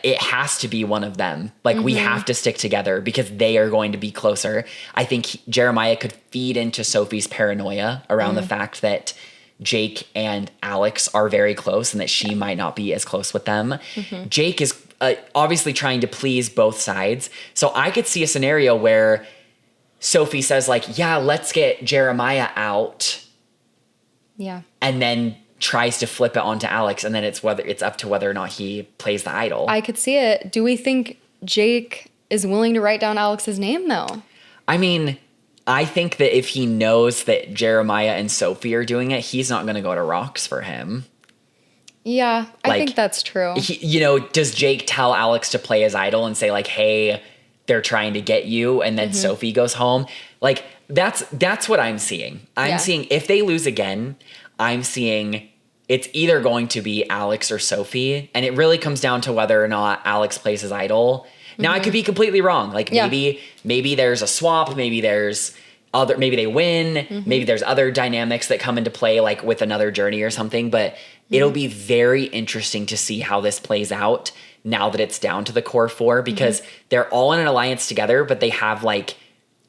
it has to be one of them. Like, we have to stick together because they are going to be closer. I think Jeremiah could feed into Sophie's paranoia around the fact that Jake and Alex are very close and that she might not be as close with them. Jake is obviously trying to please both sides. So I could see a scenario where Sophie says, like, yeah, let's get Jeremiah out. Yeah. And then tries to flip it onto Alex, and then it's up to whether or not he plays the idol. I could see it. Do we think Jake is willing to write down Alex's name, though? I mean, I think that if he knows that Jeremiah and Sophie are doing it, he's not going to go to rocks for him. Yeah, I think that's true. Does Jake tell Alex to play his idol and say, like, hey, they're trying to get you, and then Sophie goes home? Like, that's what I'm seeing. I'm seeing, if they lose again, I'm seeing it's either going to be Alex or Sophie, and it really comes down to whether or not Alex plays his idol. Now, I could be completely wrong. Like, maybe there's a swap, maybe they win, maybe there's other dynamics that come into play, like with another journey or something, but it'll be very interesting to see how this plays out now that it's down to the core four, because they're all in an alliance together, but they have, like,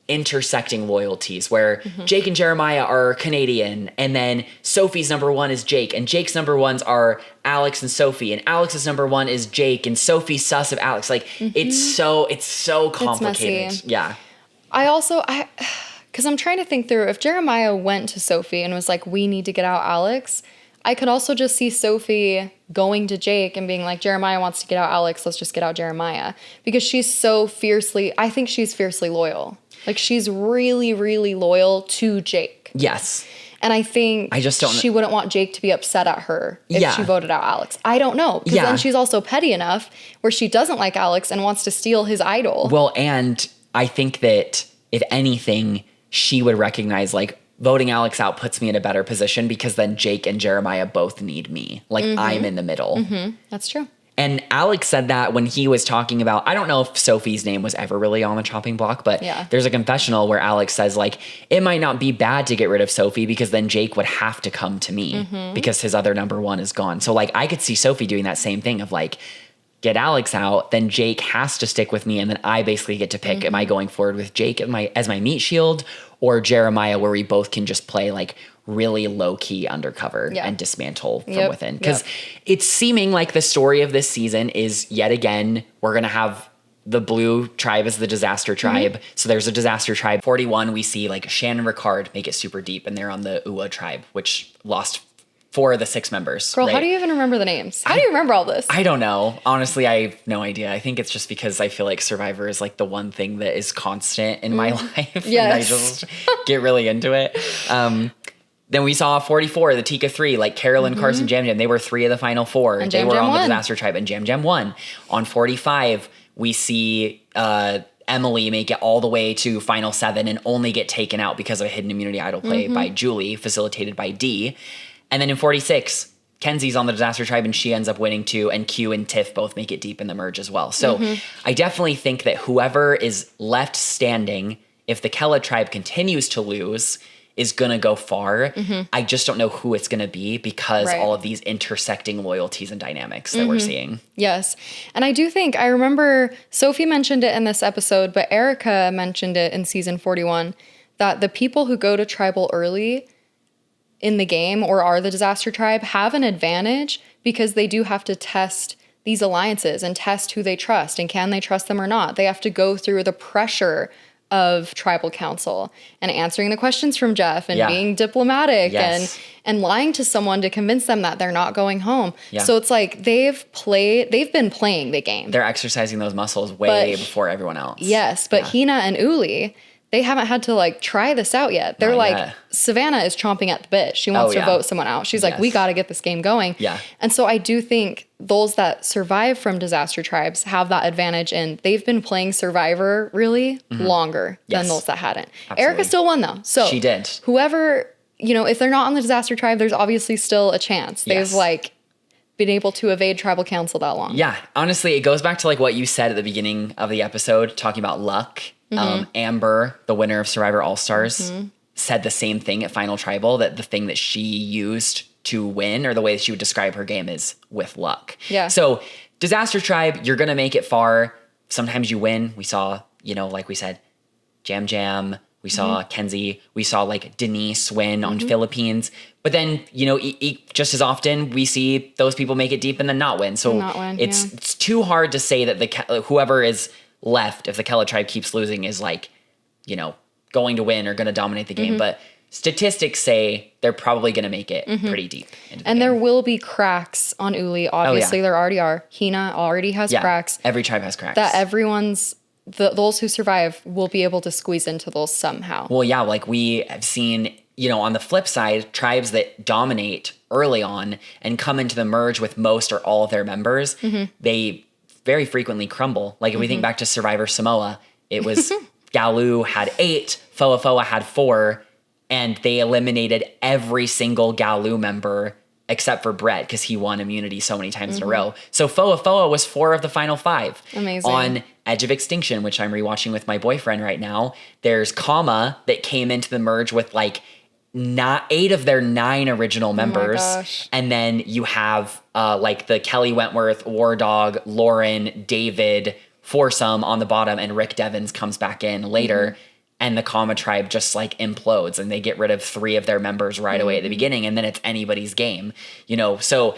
intersecting loyalties where Jake and Jeremiah are Canadian, and then Sophie's number one is Jake, and Jake's number ones are Alex and Sophie, and Alex's number one is Jake, and Sophie's sus of Alex. Like, it's so complicated. It's messy. Yeah. Because I'm trying to think through, if Jeremiah went to Sophie and was like, we need to get out Alex, I could also just see Sophie going to Jake and being like, Jeremiah wants to get out Alex, let's just get out Jeremiah. Because I think she's fiercely loyal. Like, she's really, really loyal to Jake. Yes. And I think she wouldn't want Jake to be upset at her if she voted out Alex. I don't know. Because then she's also petty enough where she doesn't like Alex and wants to steal his idol. Well, and I think that, if anything, she would recognize, like, voting Alex out puts me in a better position because then Jake and Jeremiah both need me. Like, I'm in the middle. That's true. And Alex said that when he was talking about, I don't know if Sophie's name was ever really on the chopping block, but there's a confessional where Alex says, like, it might not be bad to get rid of Sophie because then Jake would have to come to me because his other number one is gone. So, like, I could see Sophie doing that same thing of, like, get Alex out, then Jake has to stick with me, and then I basically get to pick, am I going forward with Jake as my meat shield, or Jeremiah, where we both can just play like really low-key undercover and dismantle from within. Because it's seeming like the story of this season is, yet again, we're going to have the blue tribe as the disaster tribe. So there's a disaster tribe. 41, we see like Shannon Ricard make it super deep, and they're on the Uwa tribe, which lost 4 of the 6 members. Girl, how do you even remember the names? How do you remember all this? I don't know. Honestly, I have no idea. I think it's just because I feel like Survivor is like the one thing that is constant in my life. Yes. And I just get really into it. Then we saw 44, the Tika 3, like Carolyn, Carson, Jam Jam. They were 3 of the final 4. And they Jam were Jam on won. the disaster tribe, and Jam Jam won. On 45, we see Emily make it all the way to final 7 and only get taken out because of a hidden immunity idol play by Julie, facilitated by Dee. And then in 46, Kenzie's on the disaster tribe, and she ends up winning too, and Q and Tiff both make it deep in the merge as well. So I definitely think that whoever is left standing, if the Kella tribe continues to lose, is going to go far. I just don't know who it's going to be because all of these intersecting loyalties and dynamics that we're seeing. Yes. And I do think, I remember Sophie mentioned it in this episode, but Erica mentioned it in season 41, that the people who go to tribal early in the game or are the disaster tribe have an advantage because they do have to test these alliances and test who they trust and can they trust them or not. They have to go through the pressure of tribal council and answering the questions from Jeff and being diplomatic and lying to someone to convince them that they're not going home. So it's like they've been playing the game. They're exercising those muscles way before everyone else. Yes, but Hina and Uli, they haven't had to like try this out yet. They're Savannah is chomping at the bit. She wants to vote someone out. She's like, we got to get this game going. And so I do think those that survive from disaster tribes have that advantage, and they've been playing Survivor really longer than those that hadn't. Absolutely. Erica still won though. So she did. Whoever, if they're not on the disaster tribe, there's obviously still a chance. They've like been able to evade tribal council that long. Yeah. Honestly, it goes back to like what you said at the beginning of the episode, talking about luck. Amber, the winner of Survivor All-Stars, said the same thing at Final Tribal, that the thing that she used to win, or the way that she would describe her game, is with luck. Yeah. So disaster tribe, you're going to make it far. Sometimes you win. We saw, like we said, Jam Jam. We saw Kenzie. We saw like Denise win on Philippines. But then, just as often we see those people make it deep and then not win. So it's too hard to say that whoever is left, if the Kella tribe keeps losing, is like, going to win or going to dominate the game. But statistics say they're probably going to make it pretty deep into the game. There will be cracks on Uli. Obviously, there already are. Hina already has cracks. Every tribe has cracks. That everyone's, those who survive will be able to squeeze into those somehow. Well, yeah, like we have seen, on the flip side, tribes that dominate early on and come into the merge with most or all of their members, they very frequently crumble. Like if we think back to Survivor Samoa, it was Galu had 8, Foa had 4, and they eliminated every single Galu member except for Brett because he won immunity so many times in a row. So Foa was 4 of the final 5. Amazing. On Edge of Extinction, which I'm rewatching with my boyfriend right now, there's Kama that came into the merge with like 8 of their 9 original members. Oh my gosh. And then you have like the Kelly Wentworth, War Dog, Lauren, David foursome on the bottom, and Rick Devens comes back in later. And the Kama tribe just like implodes, and they get rid of 3 of their members right away at the beginning, and then it's anybody's game, So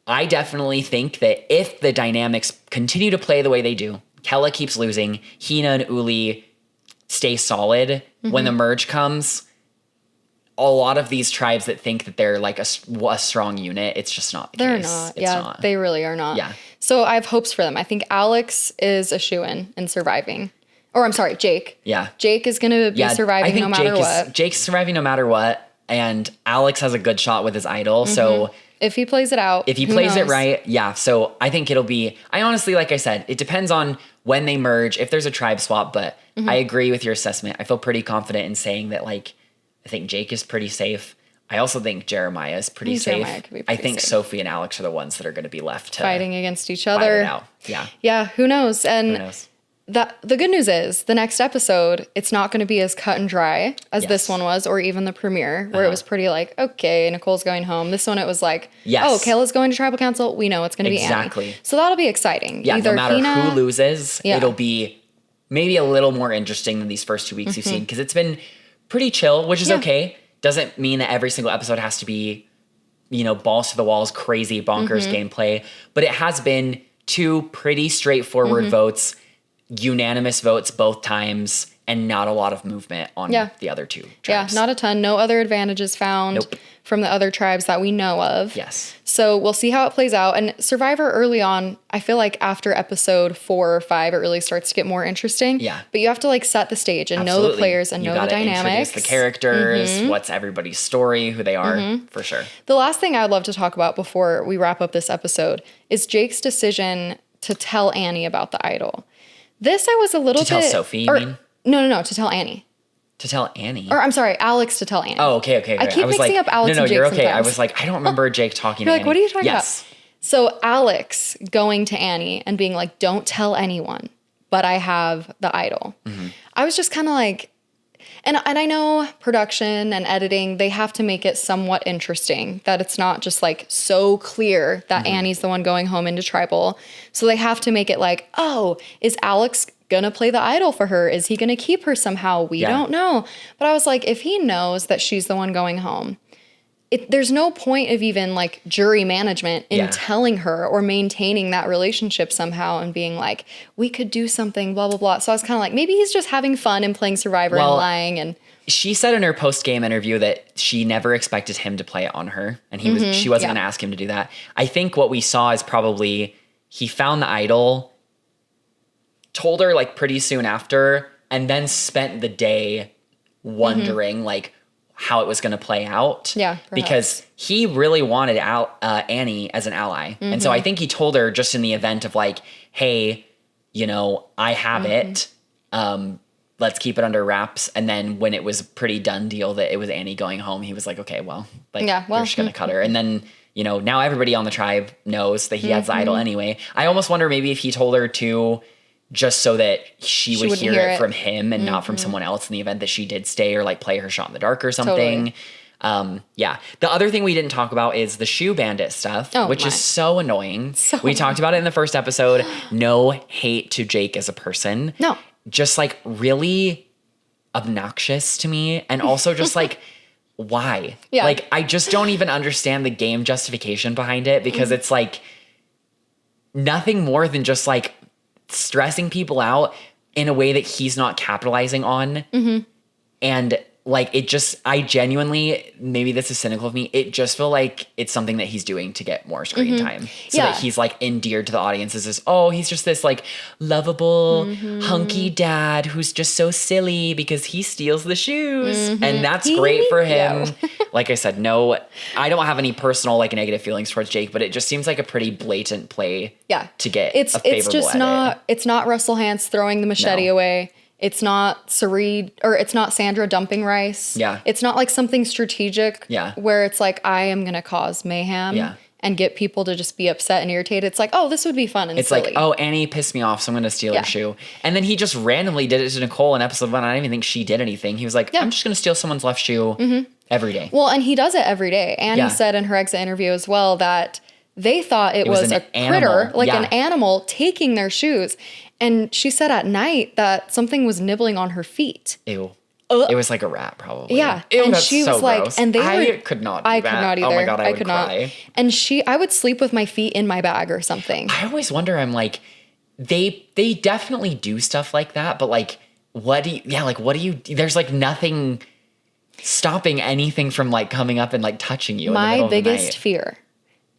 I definitely think that if the dynamics continue to play the way they do, Kella keeps losing, Hina and Uli stay solid, when the merge comes, a lot of these tribes that think that they're like a strong unit, it's just not the They're case. not. It's not. They really are not. Yeah. So I have hopes for them. I think Alex is a shoo-in in surviving. Or I'm sorry, Jake. Yeah. Jake is going to be surviving no matter what. Jake's surviving no matter what, and Alex has a good shot with his idol, so if he plays it out, if he plays it right, so I think it'll be, I honestly, like I said, it depends on when they merge, if there's a tribe swap, but I agree with your assessment. I feel pretty confident in saying that, like, I think Jake is pretty safe. I also think Jeremiah is pretty safe. I think Sophie and Alex are the ones that are going to be left to fighting against each fight other. it out. Yeah. Yeah, who knows? And Who knows? the good news is the next episode, it's not going to be as cut and dry as this one was, or even the premiere, where it was pretty like, okay, Nicole's going home. This one, it was like, oh, Kayla's going to tribal council. We know it's going to be Annie. So that'll be exciting. Yeah, no matter who loses, it'll be maybe a little more interesting than these first 2 weeks you've seen, because it's been pretty chill, which is okay. Doesn't mean that every single episode has to be, you know, balls to the walls, crazy, bonkers gameplay. But it has been 2 pretty straightforward votes, unanimous votes both times, and not a lot of movement on the other 2 tribes. Yeah, not a ton. No other advantages found from the other tribes that we know of. Yes. So we'll see how it plays out. And Survivor early on, I feel like after episode 4 or 5, it really starts to get more interesting. Yeah. But you have to like set the stage and know the players and know the dynamics. Introduce the characters, what's everybody's story, who they are, for sure. The last thing I would love to talk about before we wrap up this episode is Jake's decision to tell Annie about the idol. This I was a little bit... To tell Sophie, you mean? No, to tell Annie. To tell Annie? Or I'm sorry, Alex to tell Annie. Oh, okay. I keep mixing up Alex and Jake you're okay. sometimes. I was like, I don't remember Jake talking to You're like, Annie. what are you talking about? So Alex going to Annie and being like, don't tell anyone, but I have the idol. I was just kind of like... And I know production and editing, they have to make it somewhat interesting, that it's not just like so clear that Annie's the one going home into tribal. So they have to make it like, oh, is Alex gonna play the idol for her? Is he gonna keep her somehow? We don't know. But I was like, if he knows that she's the one going home, there's no point of even like jury management in telling her or maintaining that relationship somehow and being like, we could do something, blah, blah, blah. So I was kind of like, maybe he's just having fun and playing Survivor and lying. And she said in her post-game interview that she never expected him to play it on her. And she wasn't going to ask him to do that. I think what we saw is probably he found the idol, told her like pretty soon after, and then spent the day wondering like, how it was going to play out. Yeah. Because he really wanted Annie as an ally. And so I think he told her just in the event of like, hey, you know, I have it. Let's keep it under wraps. And then when it was a pretty done deal that it was Annie going home, he was like, okay, well, like we're just going to cut her. And then, you know, now everybody on the tribe knows that he has the idol anyway. I almost wonder maybe if he told her to, just so that she would hear it from him and not from someone else in the event that she did stay or like play her shot in the dark or something. Totally. The other thing we didn't talk about is the shoe bandit stuff, which is so annoying. We talked about it in the first episode. No hate to Jake as a person. No. Just like really obnoxious to me. And also just like, why? Yeah. Like, I just don't even understand the game justification behind it, because it's like nothing more than just like stressing people out in a way that he's not capitalizing on. And like, it just, I genuinely, maybe this is cynical of me, it just feel like it's something that he's doing to get more screen time. So that he's like endeared to the audience as this, oh, he's just this like lovable, hunky dad who's just so silly because he steals the shoes. And that's great for him. Like I said, no, I don't have any personal like negative feelings towards Jake, but it just seems like a pretty blatant play to get a favorable It's just edit. it's not Russell Hantz throwing the machete away. It's not it's not Sandra dumping rice. Yeah. It's not like something strategic where it's like, I am going to cause mayhem and get people to just be upset and irritated. It's like, oh, this would be fun and silly. It's like, oh, Annie pissed me off, so I'm going to steal her shoe. And then he just randomly did it to Nicole in episode 1. I don't even think she did anything. He was like, I'm just going to steal someone's left shoe every day. Well, and he does it every day. Annie said in her exit interview as well that they thought it was a critter, like an animal taking their shoes. And she said at night that something was nibbling on her feet. Ew. It was like a rat, probably. Yeah. Ew, and that's she so was like, gross. and I could not do I that. could not either. Oh my God, I would could cry. not. And I would sleep with my feet in my bag or something. I always wonder, I'm like, they definitely do stuff like that, but like, what do you, there's like nothing stopping anything from like coming up and like touching you. My biggest fear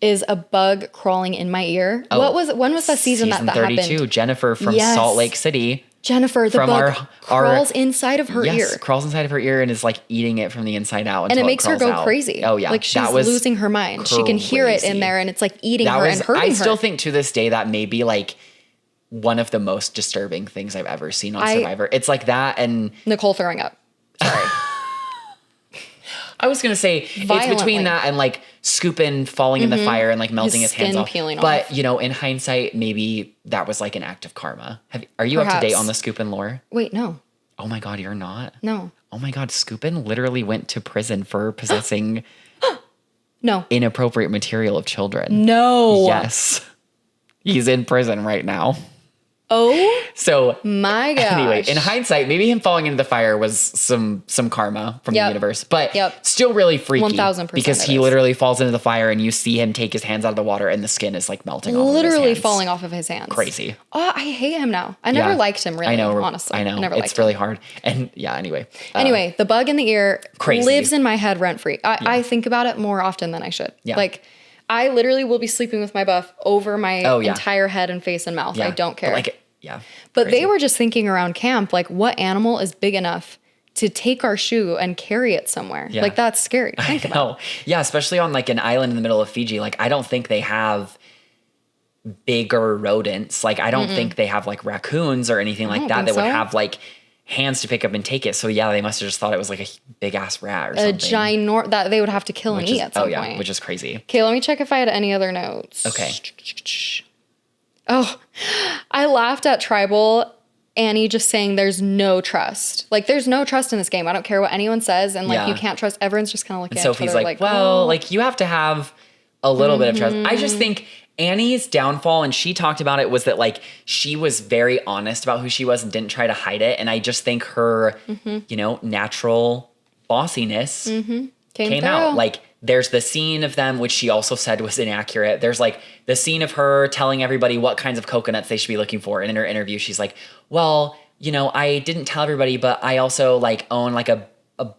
is a bug crawling in my ear. Oh, when was that season that 32, happened? Jennifer from Salt Lake City. Jennifer, the bug crawls inside of her ear. Yes, crawls inside of her ear and is like eating it from the inside out until and it makes her go out. Crazy. Oh yeah. Like she's losing her mind. Crazy. She can hear it in there and it's like eating her and hurting her. I still think to this day that may be like one of the most disturbing things I've ever seen on Survivor. It's like that and Nicole throwing up. Sorry. I was going to say, Violently. it's between that and like Scoopin falling in the fire and like melting his hands skin off. peeling But, off. you know, in hindsight, maybe that was like an act of karma. Are you up to date Perhaps. on the Scoopin lore? Wait, no. Oh my God, you're not? No. Oh my God, Scoopin literally went to prison for possessing No. inappropriate material of children. No. Yes. He's in prison right now. Oh So my gosh. anyway, in hindsight, maybe him falling into the fire was some karma from the Yep. universe, but Yep. still really freaky 1000% because it he is. literally falls into the fire and you see him take his hands out of the water and the skin is like melting off of Literally his hands. falling off of his hands. Crazy. Oh, I hate him now. I never Yeah. liked him really, I know, honestly. I know. never It's liked really him. hard. And yeah, anyway. Anyway, the bug in the ear Crazy. lives in my head rent free. I think about it more often than I should. Yeah. Like, I literally will be sleeping with my buff over my Oh, yeah. entire head and face and mouth. Yeah. I don't care. But like, yeah. But Crazy. they were just thinking around camp, like, what animal is big enough to take our shoe and carry it somewhere? Yeah. Like, that's scary. Think about. No. Yeah, especially on like an island in the middle of Fiji. Like, I don't think they have bigger rodents. Like, I don't think they have like raccoons or anything like don't that think that would so. have like hands to pick up and take it. So yeah, they must have just thought it was like a big ass rat or A something. that they would have to kill and eat at some point. which is crazy. Okay, let me check if I had any other notes. Okay. Oh, I laughed at Tribal Annie just saying there's no trust. Like, there's no trust in this game. I don't care what anyone says. And, like, Yeah. you can't trust. Everyone's just kind of looking And at each Sophie's other like, like, well, oh. like you have to have a little bit of trust. I just Mm-hmm. think Annie's downfall, and she talked about it, was that like she was very honest about who she was and didn't try to hide it. And I just think her, Mm-hmm. you know, natural bossiness came out. through. Like, there's the scene of them, which she also said was inaccurate. There's like the scene of her telling everybody what kinds of coconuts they should be looking for. And in her interview, she's like, well, you know, I didn't tell everybody, but I also like own like a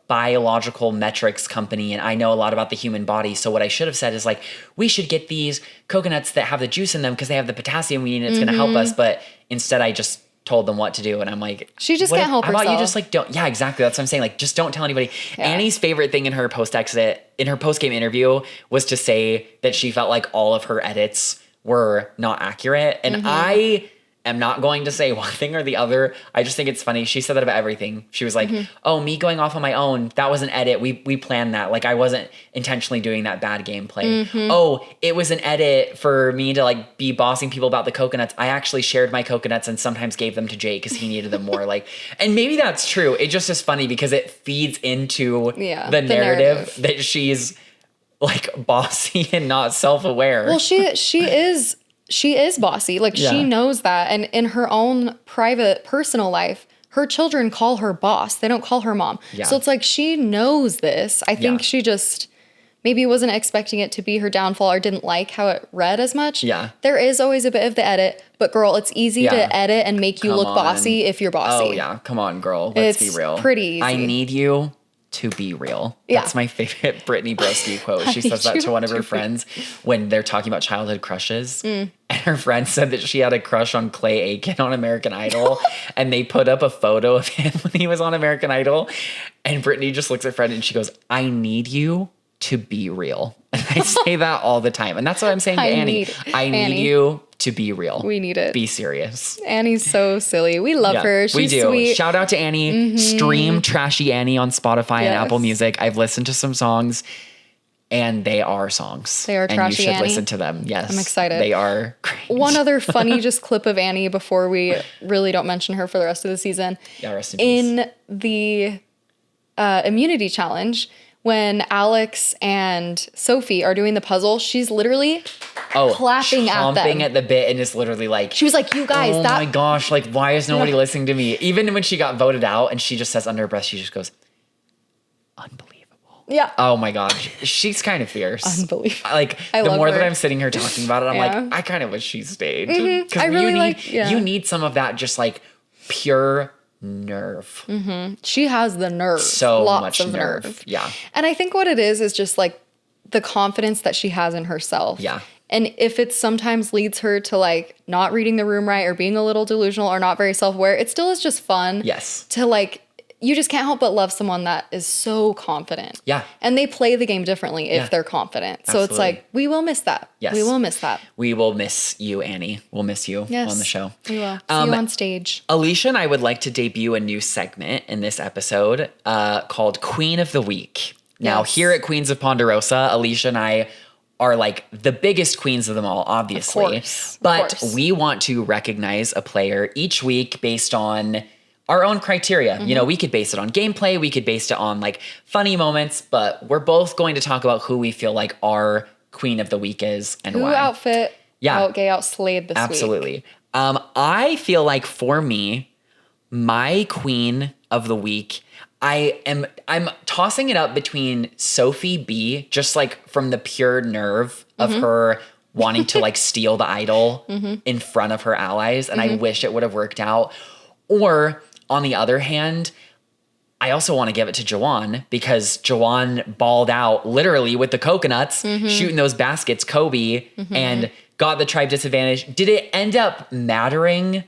biological metrics company and I know a lot about the human body. So what I should have said is like, we should get these coconuts that have the juice in them because they have the potassium we need and it's going to help us. But instead I just told them what to do. And I'm like, She just what can't if- help how about you herself. just like, don't, yeah, exactly. That's what I'm saying. Like, just don't tell anybody. Yeah. Annie's favorite thing in her post-game interview was to say that she felt like all of her edits were not accurate. And I am not going to say one thing or the other. I just think it's funny. She said that about everything. She was like, oh, me going off on my own, that was an edit. We planned that. Like, I wasn't intentionally doing that bad gameplay. Oh, it was an edit for me to like be bossing people about the coconuts. I actually shared my coconuts and sometimes gave them to Jake because he needed them more. Like, and maybe that's true. It just is funny because it feeds into the narrative that she's like bossy and not self-aware. Well, she is bossy. Like, Yeah. she knows that. And in her own private, personal life, her children call her boss. They don't call her mom. Yeah. So it's like she knows this. I think Yeah. she just maybe wasn't expecting it to be her downfall or didn't like how it read as much. Yeah. There is always a bit of the edit, but girl, it's easy Yeah. to edit and make you Come look on. bossy if you're bossy. Oh yeah, come on, girl. Let's It's be real. pretty I easy. need you to be real. Yeah. That's my favorite Brittany Broski quote. She need says that you to one of to her be- friends when they're talking about childhood crushes. Mm. And her friend said that she had a crush on Clay Aiken on American Idol. And they put up a photo of him when he was on American Idol. And Brittany just looks at Fred and she goes, I need you to be real. And I say that all the time. And that's what I'm saying to Annie. I need Annie. you to be real. We need it. Be serious. Annie's so silly. We love her. She's we do. sweet. Shout out to Annie. Stream Trashy Annie on Spotify and Yes. Apple Music. I've listened to some songs and they are songs. They are and Trashy you should Annie? listen to them. Yes. I'm excited. They are great. One other funny just clip of Annie before we really don't mention her for the rest of the season. Yeah, rest in peace. In the immunity challenge, when Alex and Sophie are doing the puzzle, she's literally clapping at them. chomping at the bit and is literally like, She was like, you guys, oh that my gosh, like why is nobody listening to me? Even when she got voted out and she just says under her breath, she just goes, unbelievable. yeah. Oh my God. She's kind of fierce. Unbelievable. Like I the love more her. that I'm sitting here talking about it, I'm Yeah. like, I kind of wish she stayed. Because I really you need, like- yeah. you need some of that just like pure nerve. She has the nerve. So Lots much of nerve. Yeah. And I think what it is just like the confidence that she has in herself. Yeah. And if it sometimes leads her to like not reading the room right or being a little delusional or not very self-aware, it still is just fun. Yes. To like, you just can't help but love someone that is so confident. Yeah. And they play the game differently if Yeah. they're confident. So it's Absolutely. like, we will miss that. Yes. We will miss that. We will miss you, Annie. We'll miss you Yes. on the show. We will. See you on stage. Alicia and I would like to debut a new segment in this episode called Queen of the Week. Now, Yes. here at Queens of Ponderosa, Alicia and I are like the biggest queens of them all, obviously. But we want to recognize a player each week based on our own criteria. You know, we could base it on gameplay, we could base it on like funny moments, but we're both going to talk about who we feel like our queen of the week is and Who why. outfit outslayed this week? Absolutely. I feel like for me, my queen of the week, I'm tossing it up between Sophie B, just like from the pure nerve of her wanting to like steal the idol in front of her allies, and I wish it would have worked out. Or on the other hand, I also want to give it to Jawan, because Jawan balled out literally with the coconuts, shooting those baskets, Kobe, and got the tribe disadvantage. Did it end up mattering?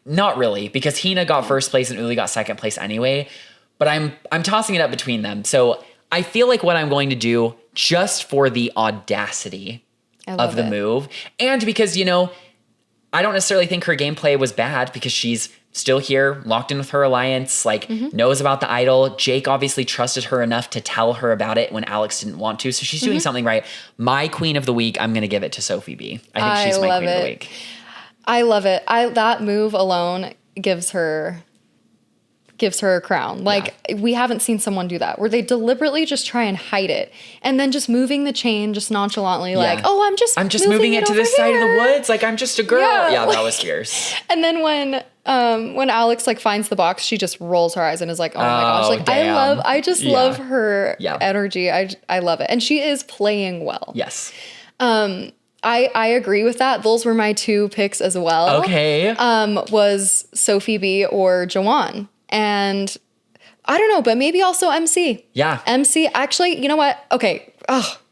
Not really, because Hina got first place and Uli got second place anyway. But I'm tossing it up between them. So I feel like what I'm going to do, just for the audacity of the move, and because, you know, I don't necessarily think her gameplay was bad, because she's still here, locked in with her alliance, like knows about the idol. Jake obviously trusted her enough to tell her about it when Alex didn't want to. So she's doing something right. My queen of the week, I'm going to give it to Sophie B. I think she's my queen of the week. I love it. That move alone gives her a crown. Like, we haven't seen someone do that, where they deliberately just try and hide it, and then just moving the chain just nonchalantly, like, oh, I'm just moving it to this side of the woods, like I'm just a girl. Yeah, like, that was fierce. And then when Alex like finds the box, she just rolls her eyes and is like, oh my gosh, like damn. I just love her energy. I love it, and she is playing well. Yes. I agree with that. Those were my two picks as well. Okay. Was Sophie B or Jawan. And I don't know, but maybe also MC. Yeah. MC, actually, you know what? Okay.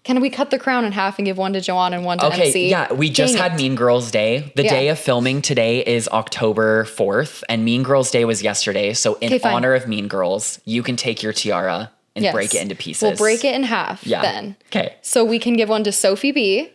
Can we cut the crown in half and give one to Jawan and one to MC? Yeah, we just had Mean Girls Day. The day of filming today is October 4th, and Mean Girls Day was yesterday. So in honor of Mean Girls, you can take your tiara and break it into pieces. We'll break it in half then. Okay. So we can give one to Sophie B.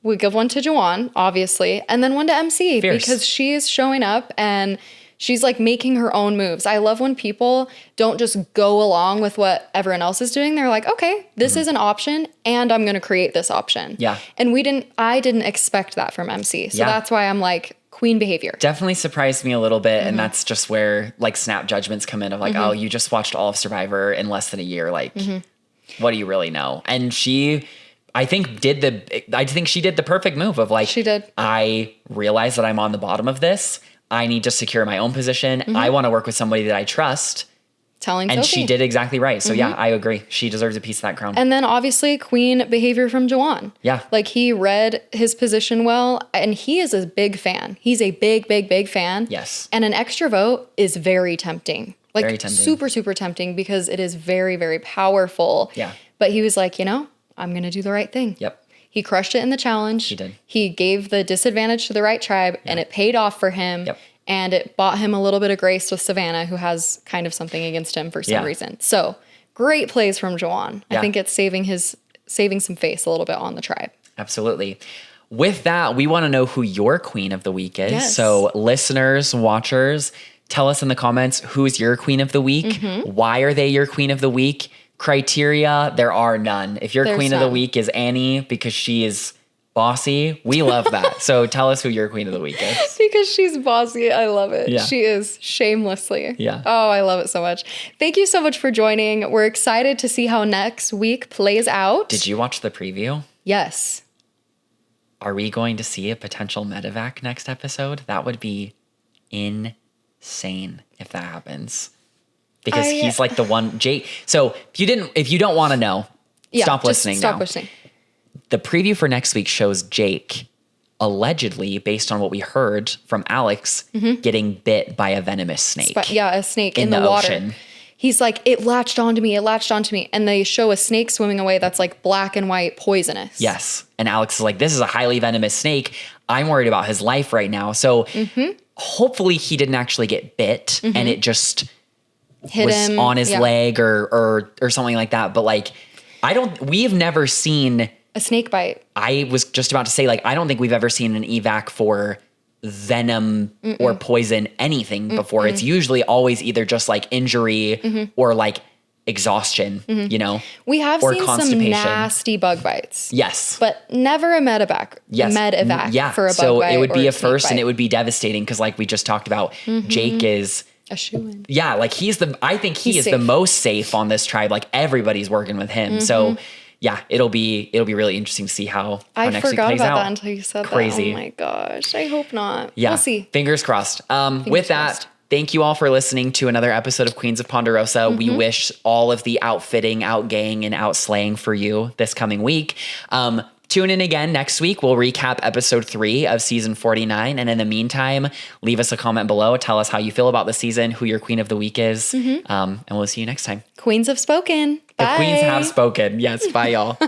We give one to Jawan, obviously, and then one to MC. Fierce. Because she is showing up and she's like making her own moves. I love when people don't just go along with what everyone else is doing. They're like, okay, this is an option and I'm going to create this option. Yeah. And I didn't expect that from MC. So that's why I'm like, queen behavior. Definitely surprised me a little bit. And that's just where like snap judgments come in of like, oh, you just watched all of Survivor in less than a year. Like, what do you really know? And I think she did the perfect move of like, she did. I realize that I'm on the bottom of this. I need to secure my own position. I want to work with somebody that I trust. And Sophie. She did exactly right. So yeah, I agree. She deserves a piece of that crown. And then obviously queen behavior from Jawan. Yeah. Like he read his position well, and he is a big fan. He's a big, big, big fan. Yes. And an extra vote is very tempting. Like very tempting. Super, super tempting, because it is very, very powerful. Yeah. But he was like, I'm going to do the right thing. Yep. He crushed it in the challenge. He did. He gave the disadvantage to the right tribe, and it paid off for him. Yep. And it bought him a little bit of grace with Savannah, who has kind of something against him for some reason. So great plays from Jawan. I think it's saving some face a little bit on the tribe. Absolutely. With that, we want to know who your queen of the week is. Yes. So listeners, watchers, tell us in the comments, who's your queen of the week? Why are they your queen of the week? Criteria, there are none. If your queen of the week is Annie because she is bossy, we love that. So tell us who your queen of the week is. Because she's bossy. I love it. Yeah. She is shamelessly. Yeah. Oh, I love it so much. Thank you so much for joining. We're excited to see how next week plays out. Did you watch the preview? Yes. Are we going to see a potential medevac next episode? That would be insane if that happens. Because he's like the one Jake. So if you don't want to know, stop listening now. Stop listening. The preview for next week shows Jake allegedly, based on what we heard from Alex, getting bit by a venomous snake. A snake in the water. Ocean. He's like, it latched onto me. And they show a snake swimming away that's like black and white poisonous. Yes. And Alex is like, this is a highly venomous snake. I'm worried about his life right now. So hopefully he didn't actually get bit and it just hit him on his leg or something like that. But like, we've never seen a snake bite. I was just about to say, like, I don't think we've ever seen an evac for venom or poison anything before. It's usually always either just like injury or like exhaustion, you know, We have or seen some constipation. nasty bug bites. Yes. But never a medevac. Yes. Medevac for a bug so bite. it would be or a first, and snake it would be devastating because, like we just talked about, Jake is. bite. A shoo-in. Yeah, like I think he He's is the safe. most safe on this tribe. Like everybody's working with him. So yeah, it'll be really interesting to see how I next week forgot plays about out. that until you said Crazy. that. Oh my gosh. I hope not. Yeah. We'll see. Fingers crossed. With that, crossed. thank you all for listening to another episode of Queens of Ponderosa. We wish all of the outfitting, outgaying, and outslaying for you this coming week. Tune in again next week. We'll recap episode 3 of season 49. And in the meantime, leave us a comment below. Tell us how you feel about the season, who your queen of the week is. And we'll see you next time. Queens have spoken. Bye. The queens have spoken. Yes. Bye, y'all.